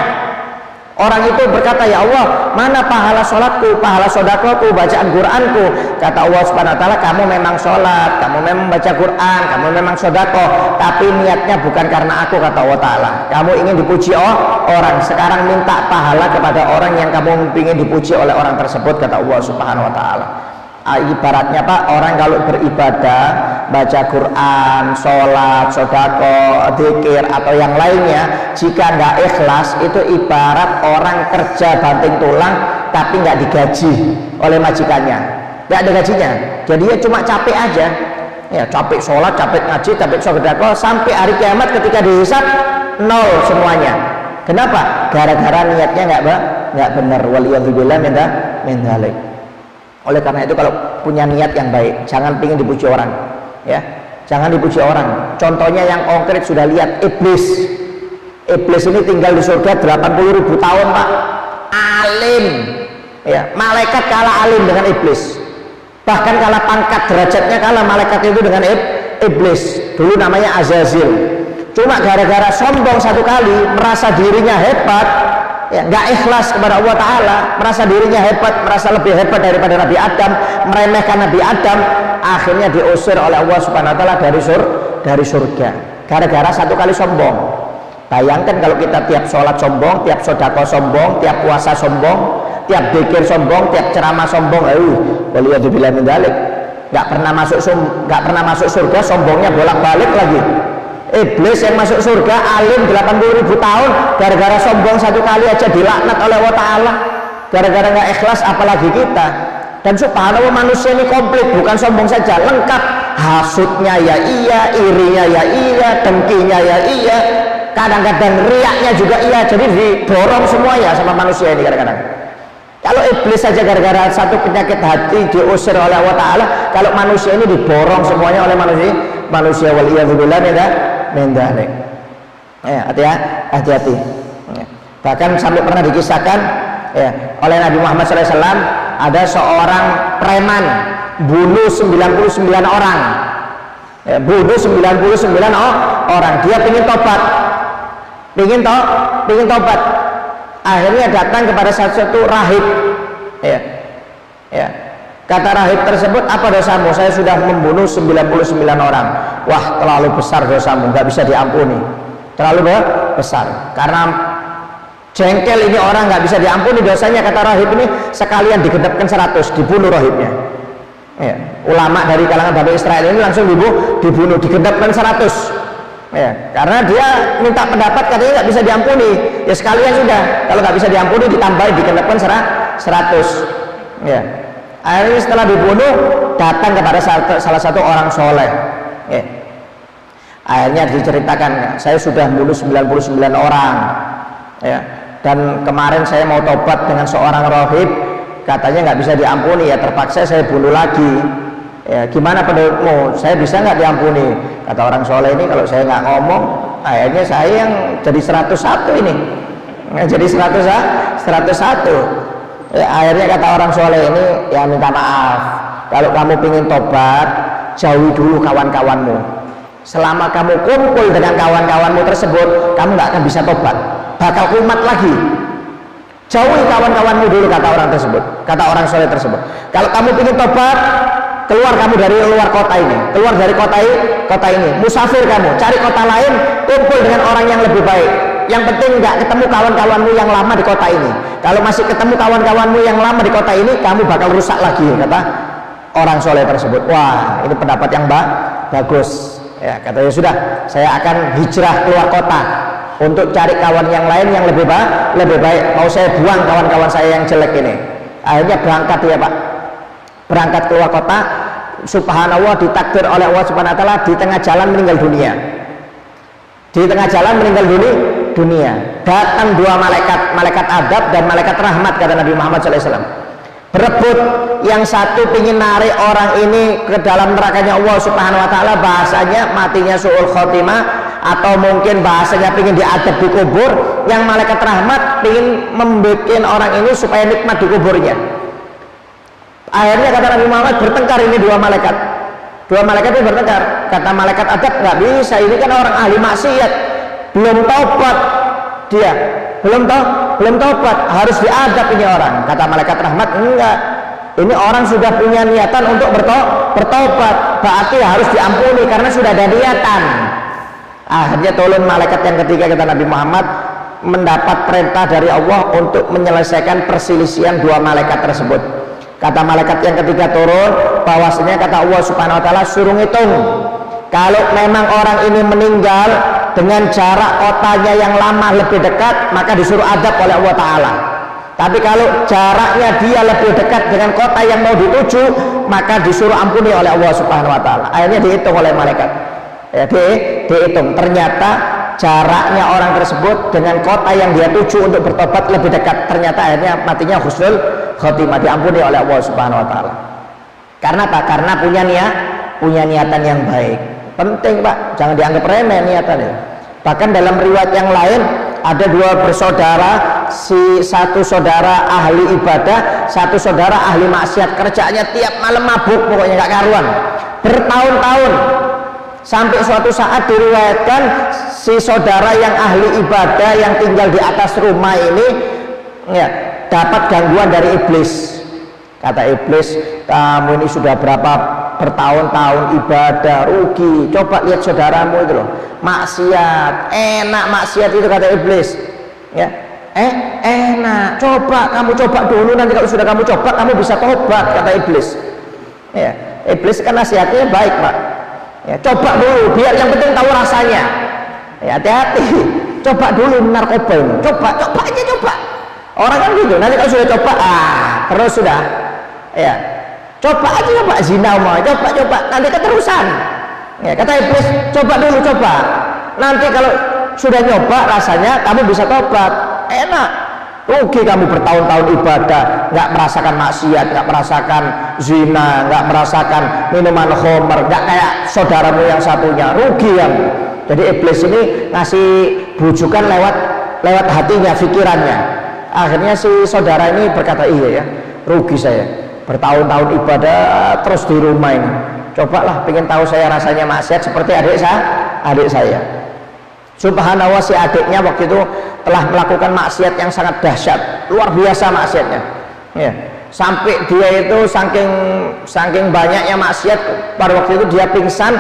Orang itu berkata, ya Allah, mana pahala sholatku, pahala sodakoku, bacaan Quranku? Kata Allah Subhanahu Wa Taala, kamu memang sholat, kamu memang baca Quran, kamu memang sodako, tapi niatnya bukan karena aku, kata Allah Taala. Kamu ingin dipuji orang, sekarang minta pahala kepada orang yang kamu ingin dipuji oleh orang tersebut, kata Allah Subhanahu Wa Taala. Ibaratnya Pak, orang kalau beribadah, baca Quran, sholat, sodako, dzikir atau yang lainnya, jika nggak ikhlas, itu ibarat orang kerja banting tulang tapi nggak digaji oleh majikannya, nggak ada gajinya. Jadi dia cuma capek aja, ya capek sholat, capek ngaji, capek sodako, sampai hari kiamat ketika dihisab 0 semuanya. Kenapa? Gara-gara niatnya nggak benar. Waliyadzubillah min dzalik. Oleh karena itu kalau punya niat yang baik, jangan pingin dipuji orang, ya, jangan dipuji orang. Contohnya yang konkret sudah lihat, iblis ini tinggal di surga 80.000 tahun Pak, alim, ya, malaikat kalah alim dengan iblis, bahkan kalah pangkat, derajatnya kalah malaikat itu dengan iblis. Dulu namanya Azazil, cuma gara-gara sombong satu kali, merasa dirinya hebat, ya, nggak ikhlas kepada Allah Ta'ala, merasa dirinya hebat, merasa lebih hebat daripada Nabi Adam, meremehkan Nabi Adam, akhirnya diusir oleh Allah Subhanahu Wa Ta'ala dari surga, gara-gara satu kali sombong. Bayangkan kalau kita tiap sholat sombong, tiap sodako sombong, tiap puasa sombong, tiap dzikir sombong, tiap ceramah sombong, waliyadzubillah min dzalik, nggak pernah masuk surga, sombongnya bolak-balik lagi. Iblis yang masuk surga alim 80.000 tahun, gara-gara sombong satu kali aja dilaknat oleh Allah Ta'ala, gara-gara nggak ikhlas, apalagi kita. Dan subhanallah, manusia ini komplit, bukan sombong saja, lengkap. Hasutnya ya iya, irinya ya iya, dengkinya ya iya, kadang-kadang riaknya juga iya. Jadi didorong semuanya sama manusia ini kadang-kadang. Kalau iblis saja gara-gara satu penyakit hati diusir oleh Allah Ta'ala, kalau manusia ini diborong semuanya oleh manusia waliyadzubillah min dzalik. Ya, hati-hati. Ya. Bahkan sampai pernah dikisahkan, ya, oleh Nabi Muhammad SAW, ada seorang preman bunuh 99 orang, ya, bunuh 99 orang. Dia ingin tobat, akhirnya datang kepada satu rahib, ya. Kata rahib tersebut, apa dosamu? Saya sudah membunuh 99 orang. Wah, terlalu besar dosamu, nggak bisa diampuni, terlalu besar. Karena jengkel ini orang, nggak bisa diampuni dosanya, kata rahib ini, sekalian digenapkan 100, dibunuh rahibnya. Ya, ulama dari kalangan Bani Israel ini langsung dibunuh, digenapkan 100. Ya, karena dia minta pendapat, katanya nggak bisa diampuni, ya sekalian sudah, kalau nggak bisa diampuni ditambahin, digenapkan 100. Ya. Akhirnya setelah dibunuh, datang kepada salah satu orang soleh, ya. Akhirnya diceritakan, saya sudah bunuh 99 orang ya, dan kemarin saya mau tobat dengan seorang rohib, katanya nggak bisa diampuni, ya terpaksa saya bunuh lagi. Ya, gimana pendapatmu? Saya bisa nggak diampuni? Kata orang soleh ini, kalau saya nggak ngomong, akhirnya saya yang jadi 101 ini, jadi 101. Ya, akhirnya kata orang soleh ini, ya minta maaf, kalau kamu ingin tobat, jauhi dulu kawan-kawanmu. Selama kamu kumpul dengan kawan-kawanmu tersebut, kamu nggak akan bisa tobat, bakal kumat lagi. Jauhi kawan-kawanmu dulu, kata orang tersebut, kata orang soleh tersebut. Kalau kamu ingin tobat, keluar kamu dari luar kota ini, keluar dari kota ini, musafir kamu, cari kota lain, kumpul dengan orang yang lebih baik. Yang penting nggak ketemu kawan-kawanmu yang lama di kota ini. Kalau masih ketemu kawan-kawanmu yang lama di kota ini, kamu bakal rusak lagi, kata orang soleh tersebut. Wah, ini pendapat yang bagus. Ya, katanya sudah, saya akan hijrah keluar kota untuk cari kawan yang lain yang lebih baik. Mau saya buang kawan-kawan saya yang jelek ini. Akhirnya berangkat ya Pak, berangkat keluar kota. Subhanallah, ditakdir oleh Allah Subhanahu Wa Taala di tengah jalan meninggal dunia. Di tengah jalan meninggal dunia. Datang dua malaikat adab dan malaikat rahmat, kata Nabi Muhammad SAW. Berebut, yang satu ingin narik orang ini ke dalam nerakanya Allah Subhanahu Wa Taala, bahasanya matinya su'ul khotimah, atau mungkin bahasanya ingin diadab di kubur. Yang malaikat rahmat ingin membuat orang ini supaya nikmat di kuburnya. Akhirnya kata Nabi Muhammad, bertengkar ini dua malaikat ini bertengkar. Kata malaikat adab, nggak bisa, ini kan orang ahli maksiat, belum tobat dia, belum tobat, harus diadab ini orang. Kata malaikat rahmat, enggak, ini orang sudah punya niatan untuk bertobat, berarti harus diampuni karena sudah ada niatan. Akhirnya turun malaikat yang ketiga, kata Nabi Muhammad, mendapat perintah dari Allah untuk menyelesaikan perselisihan dua malaikat tersebut. Kata malaikat yang ketiga turun, bahwasanya kata Allah Subhanahu Wa Taala, suruh ngitung, kalau memang orang ini meninggal dengan jarak kotanya yang lama lebih dekat, maka disuruh adab oleh Allah Ta'ala. Tapi kalau jaraknya dia lebih dekat dengan kota yang mau dituju, maka disuruh ampuni oleh Allah Subhanahu Wa Ta'ala. Akhirnya dihitung oleh malaikat, ya, dihitung, ternyata jaraknya orang tersebut dengan kota yang dia tuju untuk bertobat lebih dekat. Ternyata akhirnya matinya husnul khotimah, diampuni oleh Allah Subhanahu Wa Ta'ala. Karena apa? Karena punya niatan yang baik. Penting Pak, jangan dianggap remeh niatannya. Bahkan dalam riwayat yang lain, ada dua bersaudara, satu saudara ahli ibadah, satu saudara ahli maksiat. Kerjanya tiap malam mabuk, pokoknya gak karuan, bertahun-tahun. Sampai suatu saat diriwayatkan, si saudara yang ahli ibadah yang tinggal di atas rumah ini, ya, dapat gangguan dari iblis. Kata iblis, kamu ini sudah berapa bertahun-tahun ibadah, rugi. Coba lihat saudaramu itu loh, maksiat, enak maksiat itu, kata iblis. Ya, enak. Kamu coba dulu, nanti kalau sudah kamu coba, kamu bisa tobat, kata iblis. Ya, iblis kan nasihatnya baik Pak. Ya, coba dulu, biar yang penting tahu rasanya. Ya, hati-hati. Coba dulu narkoba ini. Coba aja coba. Orang kan gitu. Nanti kalau sudah coba, terus sudah. Ya, coba aja coba zina mau. Coba. Nanti keterusan. Ya, kata iblis, coba dulu coba. Nanti kalau sudah nyoba rasanya, kamu bisa tobat. Enak. Rugi kamu bertahun-tahun ibadah, nggak merasakan maksiat, nggak merasakan zina, nggak merasakan minuman khamr, nggak kayak saudaramu yang satunya. Rugi yang. Jadi iblis ini ngasih bujukan lewat hatinya, pikirannya. Akhirnya si saudara ini berkata, iya ya, rugi saya bertahun-tahun ibadah terus di rumah ini. Cobalah, pengen tahu saya rasanya maksiat seperti adik saya. Subhanallah, si adiknya waktu itu telah melakukan maksiat yang sangat dahsyat, luar biasa maksiatnya. Ya, sampai dia itu saking banyaknya maksiat, pada waktu itu dia pingsan,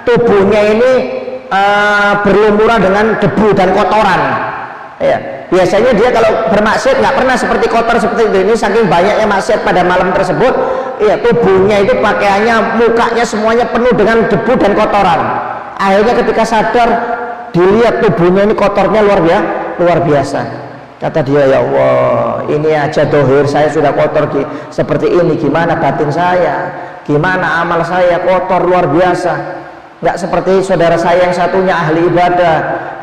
tubuhnya ini berlumuran dengan debu dan kotoran. Ya, biasanya dia kalau bermaksiat nggak pernah seperti kotor seperti itu. Ini saking banyaknya maksiat pada malam tersebut, ya, tubuhnya itu, pakaiannya, mukanya semuanya penuh dengan debu dan kotoran. Akhirnya ketika sadar, dilihat tubuhnya ini kotornya luar biasa. Kata dia, ya Allah, ini aja dohir saya sudah kotor seperti ini, gimana batin saya, gimana amal saya kotor luar biasa. Nggak seperti saudara saya yang satunya ahli ibadah.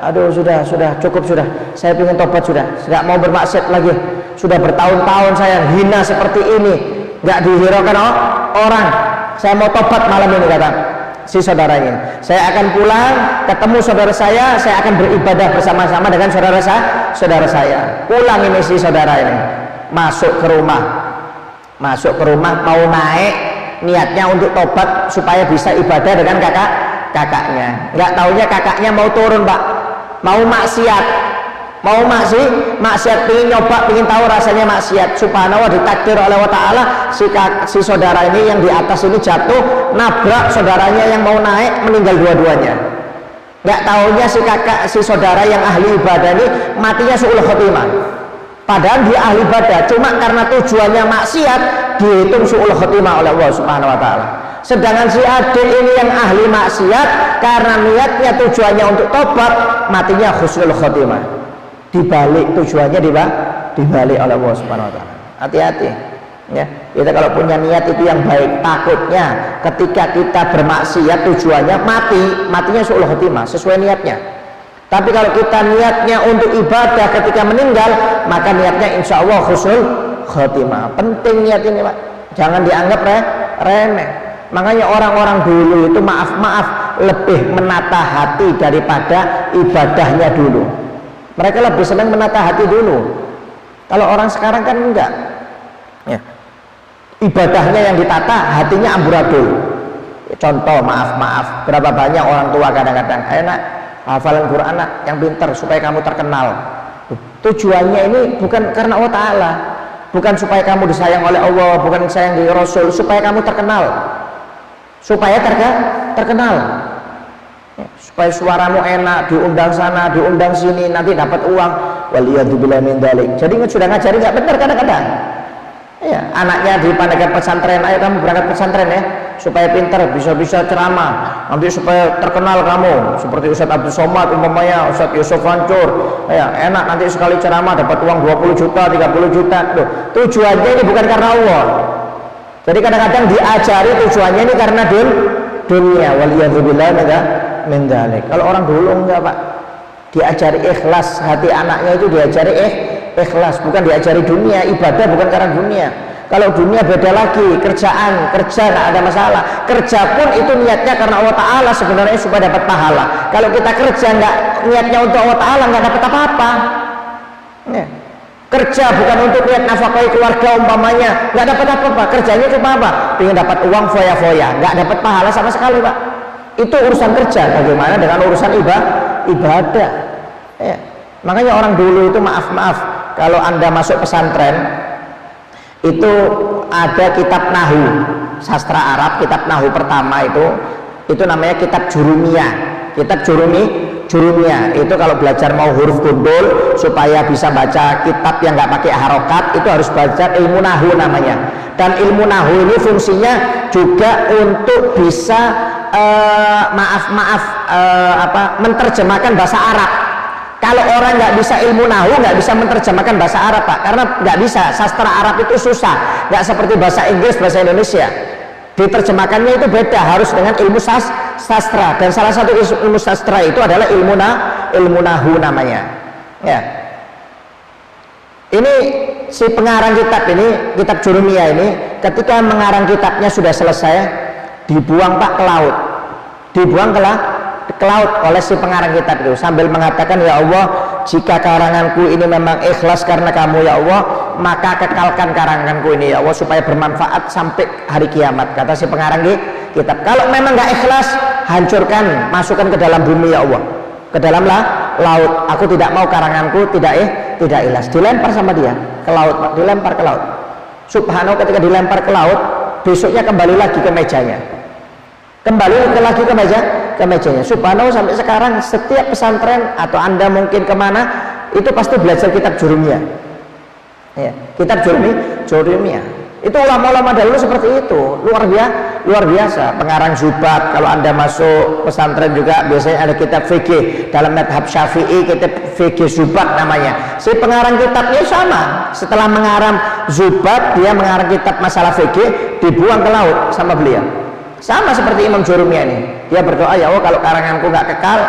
Aduh, sudah cukup sudah. Saya ingin tobat sudah. Nggak mau bermaksiat lagi. Sudah bertahun-tahun saya hina seperti ini. Nggak dihiraukan orang. Saya mau tobat malam ini, kata si saudaranya. Saya akan pulang, ketemu saudara saya akan beribadah bersama-sama dengan saudara saya. Pulang ini si saudara ini. Masuk ke rumah mau naik, niatnya untuk tobat supaya bisa ibadah dengan kakaknya. Nggak taunya kakaknya mau turun, Pak, mau maksiat, pengen nyoba, pengen tahu rasanya maksiat. Subhanallah, ditakdir oleh Allah Ta'ala si saudara ini yang di atas ini jatuh, nabrak saudaranya yang mau naik, meninggal dua-duanya. Nggak taunya si saudara yang ahli ibadah ini matinya su'ul khotimah. Padahal dia ahli ibadah, cuma karena tujuannya maksiat dihitung su'ul khotimah oleh Allah Subhanahu wa Ta'ala. Sedangkan si adik ini yang ahli maksiat, karena niatnya tujuannya untuk tobat, matinya husnul khotimah. Dibalik tujuannya dibalik oleh Allah Subhanahu wa Ta'ala. Hati-hati ya. Kita kalau punya niat itu yang baik, takutnya ketika kita bermaksiat tujuannya matinya su'ul khotimah sesuai niatnya. Tapi kalau kita niatnya untuk ibadah ketika meninggal, maka niatnya insya Allah husnul khotimah. Penting niat ini, Pak, jangan dianggap remeh. Makanya orang-orang dulu itu maaf lebih menata hati daripada ibadahnya dulu. Mereka lebih senang menata hati dulu. Kalau orang sekarang kan enggak ya. Ibadahnya yang ditata, hatinya amburadul. Contoh, maaf, berapa banyak orang tua kadang-kadang, ayo nak, hafalan Quran nak, yang pintar supaya kamu terkenal. Tujuannya ini bukan karena Allah Ta'ala, bukan supaya kamu disayang oleh Allah, bukan sayang di Rasul, supaya kamu terkenal, supaya terkenal ya, supaya suaramu enak, diundang sana, diundang sini, nanti dapat uang. Waliyadzubillah min dzalik. Jadi sudah ngajari nggak benar kadang-kadang ya. Anaknya di panitia pesantren, ayo kamu berangkat pesantren ya, supaya pintar, bisa ceramah, nanti supaya terkenal kamu seperti Ustadz Abdul Somad umpamanya, Ustadz Yusuf Hancur ya, enak nanti sekali ceramah dapat uang 20 juta 30 juta. Loh, tujuannya ini bukan karena Allah. Jadi kadang-kadang diajari tujuannya ini karena dunia. Waliyadzubillah min dzalik. Kalau orang dulu enggak, Pak, diajari ikhlas, hati anaknya itu diajari ikhlas, bukan diajari dunia. Ibadah bukan karena dunia. Kalau dunia beda lagi, kerja nggak ada masalah. Kerja pun itu niatnya karena Allah Ta'ala sebenarnya supaya dapat pahala. Kalau kita kerja nggak niatnya untuk Allah Ta'ala, nggak dapat apa-apa ya. Kerja bukan untuk niat nafkahi keluarga umpamanya, nggak dapat apa-apa. Kerjanya cuma apa? Pengen dapat uang foya-foya, nggak dapat pahala sama sekali, Pak. Itu urusan kerja. Bagaimana dengan urusan ibadah ya. Makanya orang dulu itu maaf, kalau Anda masuk pesantren itu ada kitab Nahu, sastra Arab, kitab Nahu pertama itu namanya kitab Jurumiyah. Kitab Jurumiyah itu kalau belajar mau huruf gundul supaya bisa baca kitab yang nggak pakai harokat, itu harus baca ilmu Nahu namanya. Dan ilmu Nahu ini fungsinya juga untuk bisa menerjemahkan bahasa Arab. Kalau orang nggak bisa ilmu Nahu, nggak bisa menerjemahkan bahasa Arab, Pak, karena nggak bisa. Sastra Arab itu susah, nggak seperti bahasa Inggris, bahasa Indonesia. Diterjemahkannya itu beda, harus dengan ilmu sastra. Dan salah satu ilmu sastra itu adalah ilmu Nahu namanya. Ya. Ini si pengarang kitab ini, kitab Jurumiyah ini, ketika mengarang kitabnya sudah selesai, dibuang, Pak, ke laut. Dibuang ke laut oleh si pengarang kitab itu sambil mengatakan, ya Allah, jika karanganku ini memang ikhlas karena kamu ya Allah, maka kekalkan karanganku ini ya Allah supaya bermanfaat sampai hari kiamat. Kata si pengarang kitab, kalau memang nggak ikhlas, hancurkan, masukkan ke dalam bumi ya Allah, ke dalam laut. Aku tidak mau karanganku tidak ikhlas. Dilempar sama dia ke laut, Pak. Dilempar ke laut. Subhanallah, ketika dilempar ke laut, besoknya kembali lagi ke mejanya. Lagi ke mejanya. Subhanallah, sampai sekarang setiap pesantren atau Anda mungkin kemana itu pasti belajar kitab Jurumiyah ya, kitab Jurumiyah. Itu ulama-ulama dahulu seperti itu, luar biasa. Pengarang Zubat, kalau Anda masuk pesantren juga biasanya ada kitab fikih dalam madhab Syafi'i, kitab fikih Zubat namanya. Si pengarang kitabnya sama, setelah mengarang Zubat, dia mengarang kitab masalah fikih, dibuang ke laut sama beliau. Sama seperti Imam Jurumiyah ini, dia berdoa, ya Allah kalau karanganku nggak kekal,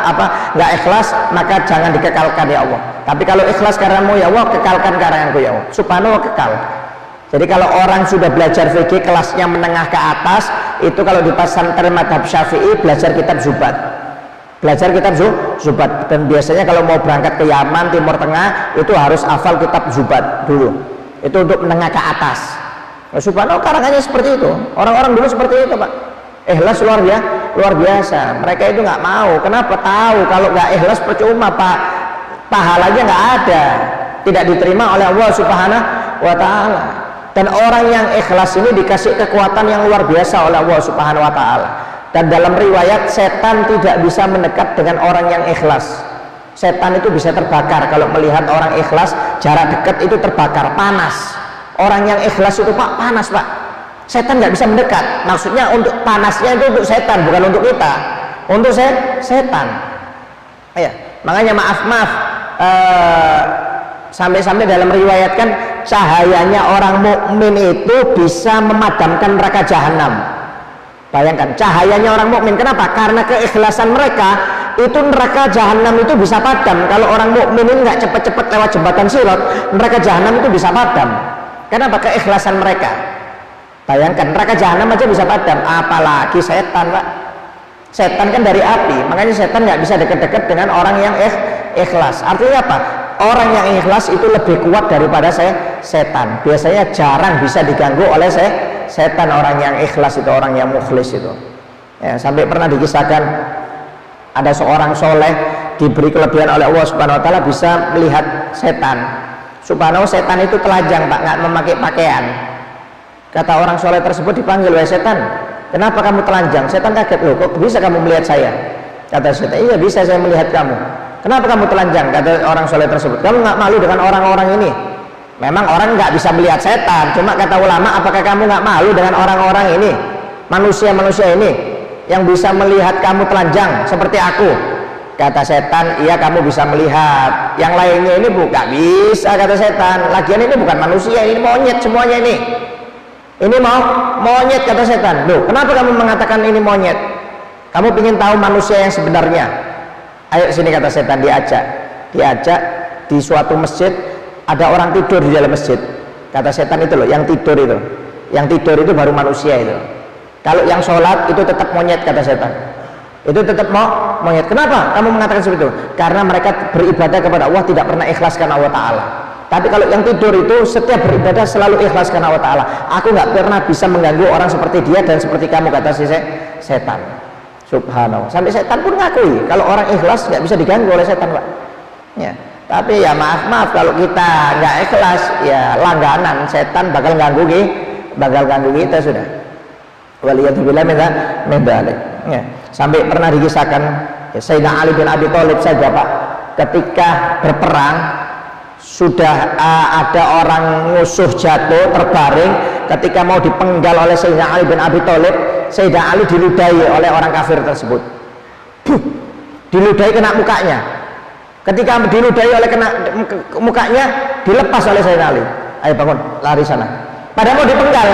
nggak ikhlas, maka jangan dikekalkan ya Allah. Tapi kalau ikhlas karanganmu ya Allah, kekalkan karanganku ya Allah. Subhanallah, kekal. Jadi kalau orang sudah belajar fikih kelasnya menengah ke atas, itu kalau di pesantren madhab Syafi'i belajar kitab Zubat, dan biasanya kalau mau berangkat ke Yaman, Timur Tengah, itu harus hafal kitab Zubat dulu. Itu untuk menengah ke atas. Nah, subhanallah, karangannya seperti itu. Orang-orang dulu seperti itu, Pak. Ikhlas luar biasa. Mereka itu nggak mau. Kenapa? Tahu kalau nggak ikhlas percuma, Pak. Pahalanya nggak ada, tidak diterima oleh Allah Subhanahu wa Ta'ala. Dan orang yang ikhlas ini dikasih kekuatan yang luar biasa oleh Allah Subhanahu wa Ta'ala. Dan dalam riwayat, setan tidak bisa mendekat dengan orang yang ikhlas. Setan itu bisa terbakar. Kalau melihat orang ikhlas, jarak dekat itu terbakar, panas. Orang yang ikhlas itu, Pak, panas, Pak. Setan nggak bisa mendekat. Maksudnya untuk panasnya itu untuk setan, bukan untuk kita. Untuk setan. Ya, makanya maaf, sampai-sampai dalam riwayatkan cahayanya orang mukmin itu bisa memadamkan neraka jahanam. Bayangkan, cahayanya orang mukmin. Kenapa? Karena keikhlasan mereka, itu neraka jahanam itu bisa padam. Kalau orang mukmin ini nggak cepat-cepat lewat jembatan Sirat, neraka jahanam itu bisa padam. Kenapa? Keikhlasan mereka. Bayangkan, neraka jahanam aja bisa padam, apalagi setan, Pak. Setan kan dari api, makanya setan nggak bisa dekat-dekat dengan orang yang ikhlas. Artinya apa? Orang yang ikhlas itu lebih kuat daripada setan. Biasanya jarang bisa diganggu oleh setan. Orang yang ikhlas itu, orang yang mukhlis itu. Ya, sampai pernah dikisahkan ada seorang soleh diberi kelebihan oleh Allah Subhanahu wa Ta'ala bisa melihat setan. Subhanallah, setan itu telanjang, Pak, nggak memakai pakaian. Kata orang soleh tersebut dipanggil, wahai setan, kenapa kamu telanjang? Setan kaget, loh kok bisa kamu melihat saya? Kata setan, iya bisa saya melihat kamu. Kenapa kamu telanjang? Kata orang soleh tersebut, kamu nggak malu dengan orang-orang ini? Memang orang nggak bisa melihat setan, cuma kata ulama, apakah kamu nggak malu dengan orang-orang ini, manusia-manusia ini yang bisa melihat kamu telanjang seperti aku? Kata setan, iya kamu bisa melihat, yang lainnya ini bukan bisa. Kata setan, lagian ini bukan manusia, ini monyet semuanya ini mau monyet. Kata setan, loh kenapa kamu mengatakan ini monyet? Kamu ingin tahu manusia yang sebenarnya? Ayo sini, kata setan. Diajak di suatu masjid, ada orang tidur di dalam masjid. Kata setan, itu loh yang tidur itu baru manusia itu. Kalau yang sholat itu tetap monyet. Kata setan, itu tetap monyet. Kenapa kamu mengatakan seperti itu? Karena mereka beribadah kepada Allah tidak pernah ikhlaskan Allah Ta'ala. Tapi kalau yang tidur itu setiap beribadah selalu ikhlas karena Allah Ta'ala. Aku nggak pernah bisa mengganggu orang seperti dia dan seperti kamu, kata si setan. Subhanallah, sampai setan pun ngakui kalau orang ikhlas nggak bisa diganggu oleh setan, Pak. Ya, tapi ya maaf kalau kita nggak ikhlas, ya langganan setan bakal ganggu kita sudah. Waliyadzubillah min dzalik. Ya, sampai pernah dikisahkan ya, Sayyidina Ali bin Abi Thalib saja, Pak, ketika berperang sudah ada orang musuh jatuh terbaring, ketika mau dipenggal oleh Sayyidina Ali bin Abi Thalib, Sayyidina Ali diludahi oleh orang kafir tersebut. Diludahi kena mukanya. Ketika diludahi oleh kena mukanya, dilepas oleh Sayyidina Ali. Ayo bangun, lari sana. Padahal mau dipenggal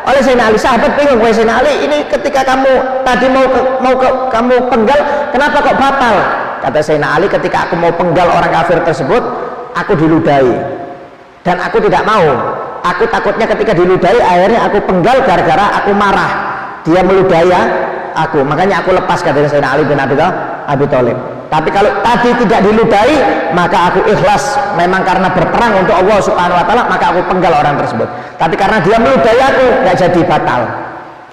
oleh Sayyidina Ali. Sahabat bingung, wahai Sayyidina Ali, ini ketika kamu tadi kamu penggal, kenapa kok batal? Kata Sayyidina Ali, ketika aku mau penggal orang kafir tersebut, aku diludahi dan aku tidak mau. Aku takutnya ketika diludahi akhirnya aku penggal gara-gara aku marah dia meludahi aku, makanya aku lepas, kata Sayyidina Ali bin Abi Thalib. Tapi kalau tadi tidak diludahi, maka aku ikhlas, memang karena berperang untuk Allah Subhanahu wa Ta'ala, maka aku penggal orang tersebut. Tapi karena dia meludahi aku, nggak jadi batal,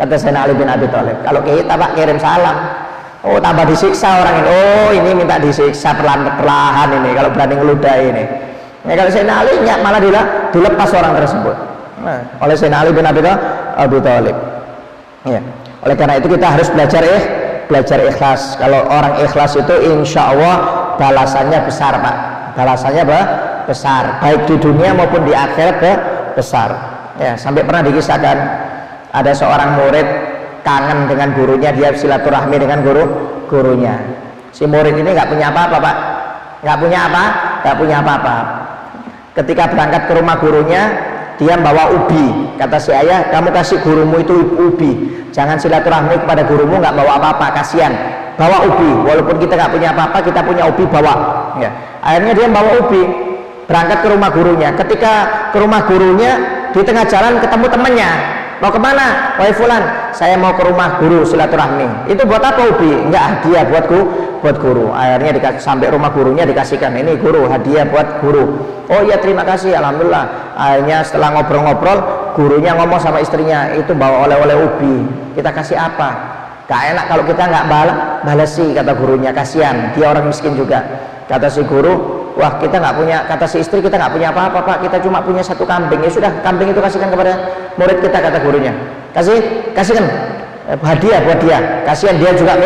kata Sayyidina Ali bin Abi Thalib. Kalau kita, Pak, kirim salam, oh tambah disiksa orang ini, oh ini minta disiksa perlahan ini kalau berani ngeludahi ini. Ya, kalau Sayyidina Ali malah dilepas orang tersebut oleh Sayyidina Ali bin Abi Thalib. Ya. Oleh karena itu kita harus belajar ikhlas. Kalau orang ikhlas itu insya Allah balasannya besar, Pak. Balasannya besar, baik di dunia maupun di akhirat besar. Ya, sampai pernah dikisahkan ada seorang murid kangen dengan gurunya, dia silaturahmi dengan gurunya. Si murid ini nggak punya apa-apa, Pak. Nggak punya apa-apa. Ketika berangkat ke rumah gurunya, dia bawa ubi. Kata si ayah, kamu kasih gurumu itu ubi, jangan silaturahmi kepada gurumu nggak bawa apa-apa, kasihan. Bawa ubi, walaupun kita nggak punya apa-apa, kita punya ubi, bawa ya. Akhirnya dia bawa ubi, berangkat ke rumah gurunya. Ketika ke rumah gurunya, di tengah jalan ketemu temannya. Mau kemana? Wahai fulan, saya mau ke rumah guru silaturahmi. Itu buat apa ubi? Enggak, hadiah buat guru. Akhirnya sampai rumah gurunya dikasihkan, ini guru, hadiah buat guru. Oh iya, terima kasih, alhamdulillah. Akhirnya setelah ngobrol-ngobrol, gurunya ngomong sama istrinya, itu bawa oleh-oleh ubi, kita kasih apa? Gak enak kalau kita nggak balesi, kata gurunya, kasihan, dia orang miskin juga. Kata si guru, wah kita nggak punya, kata si istri, kita nggak punya apa-apa Pak, kita cuma punya satu kambing. Ya sudah, kambing itu kasihkan kepada murid kita, kata gurunya. Kasihkan hadiah buat dia, kasihan dia juga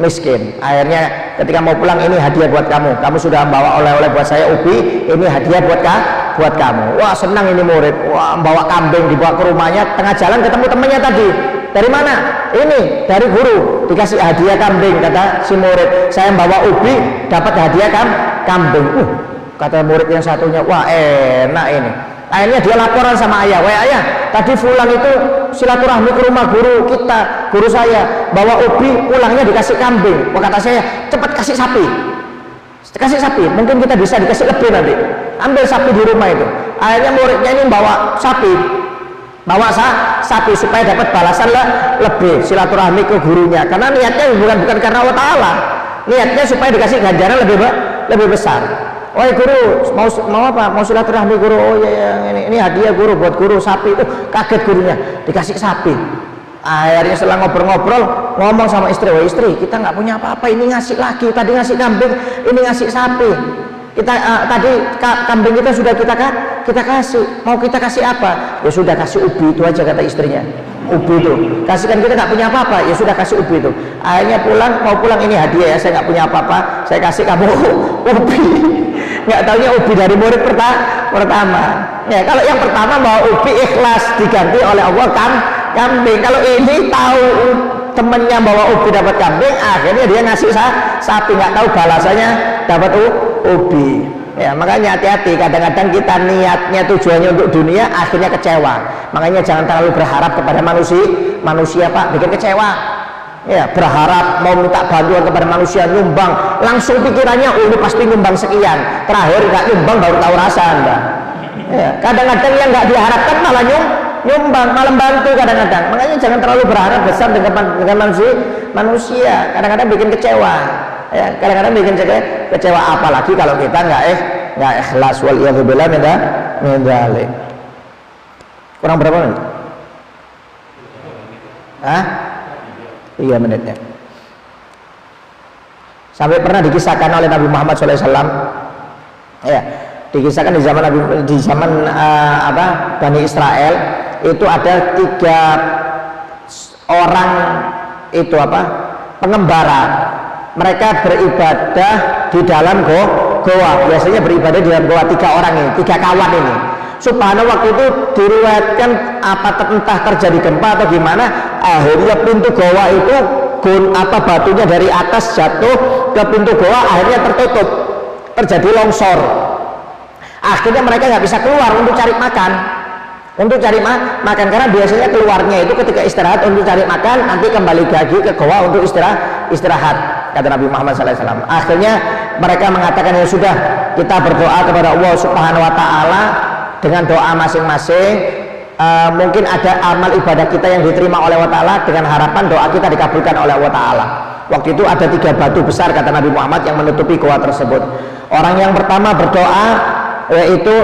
miskin. Akhirnya ketika mau pulang, ini hadiah buat kamu, kamu sudah bawa oleh-oleh buat saya ubi, ini hadiah buat kamu. Wah senang ini murid, wah bawa kambing dibawa ke rumahnya. Tengah jalan ketemu temannya tadi. Dari mana? Ini dari guru, dikasih hadiah kambing. Kata si murid, saya bawa ubi dapat hadiah kambing. Kata murid yang satunya, wah enak ini. Akhirnya dia laporan sama ayah, wah ayah, tadi fulan itu silaturahmi ke rumah guru kita, guru saya bawa ubi, pulangnya dikasih kambing. Wah kata saya, cepat kasih sapi, mungkin kita bisa dikasih lebih nanti. Ambil sapi di rumah itu. Akhirnya muridnya ini bawa sapi supaya dapat balasan lebih, silaturahmi ke gurunya, karena niatnya bukan karena Allah Ta'ala, niatnya supaya dikasih ganjaran lebih besar. Oh guru, mau apa? Mau silaturahmi guru. Oh ya, ini hadiah guru buat guru, sapi. Kaget gurunya, dikasih sapi. Akhirnya setelah ngobrol-ngobrol, ngomong sama istri, wah istri, kita nggak punya apa-apa, ini ngasih lagi, tadi ngasih kambing, ini ngasih sapi. Kita tadi kambing kita sudah kita kasih, mau kita kasih apa? Ya sudah, kasih ubi itu aja, kata istrinya. Ubi itu, kasihkan, kita nggak punya apa-apa, ya sudah kasih ubi itu. Akhirnya mau pulang, ini hadiah ya, saya nggak punya apa-apa, saya kasih kamu ubi. Nggak taunya ubi dari murid pertama. Ya kalau yang pertama bawa ubi ikhlas, diganti oleh Allah kambing. Kalau ini tahu temennya bawa ubi dapat kambing, akhirnya dia ngasih sapi, nggak tahu balasannya dapat ubi. Ya makanya hati-hati, kadang-kadang kita niatnya tujuannya untuk dunia, akhirnya kecewa. Makanya jangan terlalu berharap kepada manusia Pak, bikin kecewa. Ya berharap mau minta bantuan kepada manusia, nyumbang, langsung pikirannya ini pasti nyumbang sekian, terakhir nggak nyumbang baru tahu rasa Anda. Ya, kadang-kadang yang nggak diharapkan malah nyumbang, malah bantu kadang-kadang. Makanya jangan terlalu berharap besar dengan manusia, kadang-kadang bikin kecewa. Ya, kadang-kadang bikin kecewa, apalagi kalau kita nggak ikhlas. Waliyadzubillah min dzalik. Kurang berapa menit? 3 menitnya. Sampai pernah dikisahkan oleh Nabi Muhammad SAW, ya, dikisahkan di zaman Bani Israel itu ada 3 orang itu pengembara. Mereka beribadah di dalam goa. Biasanya beribadah di dalam goa, 3 orang ini, 3 kawan ini. Subhanallah, waktu itu diriwayatkan entah terjadi gempa atau gimana, akhirnya pintu goa itu batunya dari atas jatuh ke pintu goa, akhirnya tertutup, terjadi longsor. Akhirnya mereka nggak bisa keluar untuk cari makan, karena biasanya keluarnya itu ketika istirahat untuk cari makan, nanti kembali lagi ke goa untuk istirahat, kata Nabi Muhammad SAW. Akhirnya mereka mengatakan, ya sudah, kita berdoa kepada Allah Subhanahu Wa Taala dengan doa masing-masing. Mungkin ada amal ibadah kita yang diterima oleh Allah Ta'ala, dengan harapan doa kita dikabulkan oleh Allah Ta'ala. Waktu itu ada 3 batu besar, kata Nabi Muhammad, yang menutupi goa tersebut. Orang yang pertama berdoa yaitu,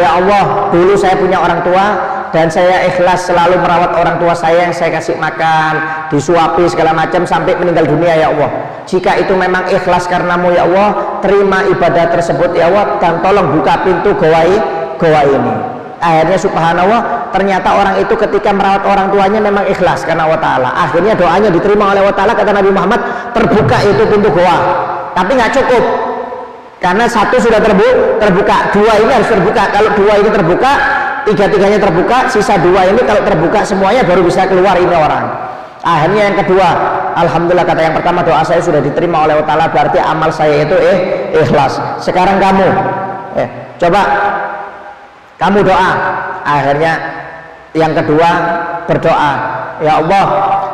ya Allah, dulu saya punya orang tua dan saya ikhlas selalu merawat orang tua saya, yang saya kasih makan, disuapi segala macam sampai meninggal dunia, ya Allah. Jika itu memang ikhlas karenamu, ya Allah, terima ibadah tersebut, ya Allah, dan tolong buka pintu goa ini. Akhirnya subhanallah, ternyata orang itu ketika merawat orang tuanya memang ikhlas karena Allah Ta'ala. Akhirnya doanya diterima oleh Allah Ta'ala, kata Nabi Muhammad, terbuka itu pintu goa. Tapi nggak cukup, karena 1 sudah terbuka, 2 ini harus terbuka. Kalau 2 ini terbuka, 3-tiganya terbuka, sisa 2 ini kalau terbuka semuanya baru bisa keluar ini orang. Akhirnya yang kedua, alhamdulillah, kata yang pertama, doa saya sudah diterima oleh Allah Ta'ala, berarti amal saya itu ikhlas. Sekarang kamu coba Kamu doa. Akhirnya yang kedua berdoa, ya Allah,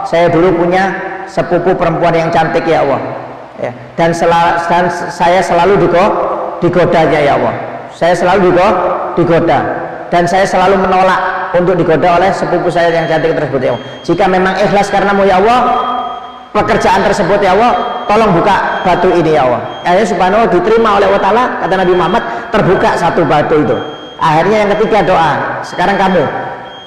saya dulu punya sepupu perempuan yang cantik ya Allah, ya, dan saya selalu digodanya ya Allah, saya selalu digoda, dan saya selalu menolak untuk digoda oleh sepupu saya yang cantik tersebut ya Allah. Jika memang ikhlas karenamu ya Allah, pekerjaan tersebut ya Allah, tolong buka batu ini ya Allah. Akhirnya subhanallah diterima oleh Allah Ta'ala, kata Nabi Muhammad, terbuka satu batu itu. Akhirnya yang ketiga doa, sekarang kamu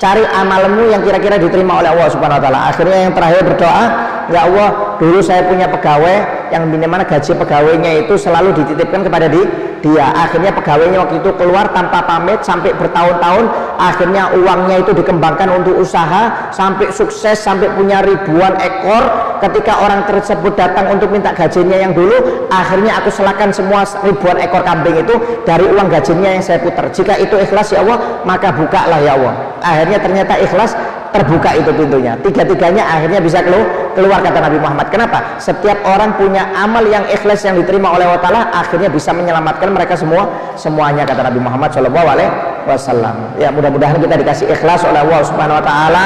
cari amalmu yang kira-kira diterima oleh Allah Subhanahu wa Ta'ala. Akhirnya yang terakhir berdoa, ya Allah, dulu saya punya pegawai yang dimana gaji pegawainya itu selalu dititipkan kepada dia. Akhirnya pegawainya waktu itu keluar tanpa pamit sampai bertahun-tahun. Akhirnya uangnya itu dikembangkan untuk usaha sampai sukses, sampai punya ribuan ekor. Ketika orang tersebut datang untuk minta gajinya yang dulu, akhirnya aku serahkan semua ribuan ekor kambing itu dari uang gajinya yang saya putar. Jika itu ikhlas ya Allah, maka bukalah ya Allah. Akhirnya ternyata ikhlas, terbuka itu pintunya. Tiga-tiganya akhirnya bisa keluar, kata Nabi Muhammad. Kenapa? Setiap orang punya amal yang ikhlas yang diterima oleh Allah Ta'ala, akhirnya bisa menyelamatkan mereka semuanya, kata Nabi Muhammad SAW. Ya, mudah-mudahan kita dikasih ikhlas oleh Allah Subhanahu Wa Ta'ala,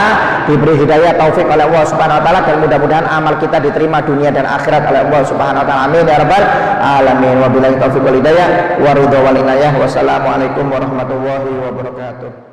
diberi hidayah taufik oleh Allah Subhanahu Wa Ta'ala, dan mudah-mudahan amal kita diterima dunia dan akhirat oleh Allah Subhanahu Wa Ta'ala. Amin ya rabbal alamin. Wabillahi taufiq wal hidayah wa ridha wal inayah. Wassalamualaikum warahmatullahi wabarakatuh.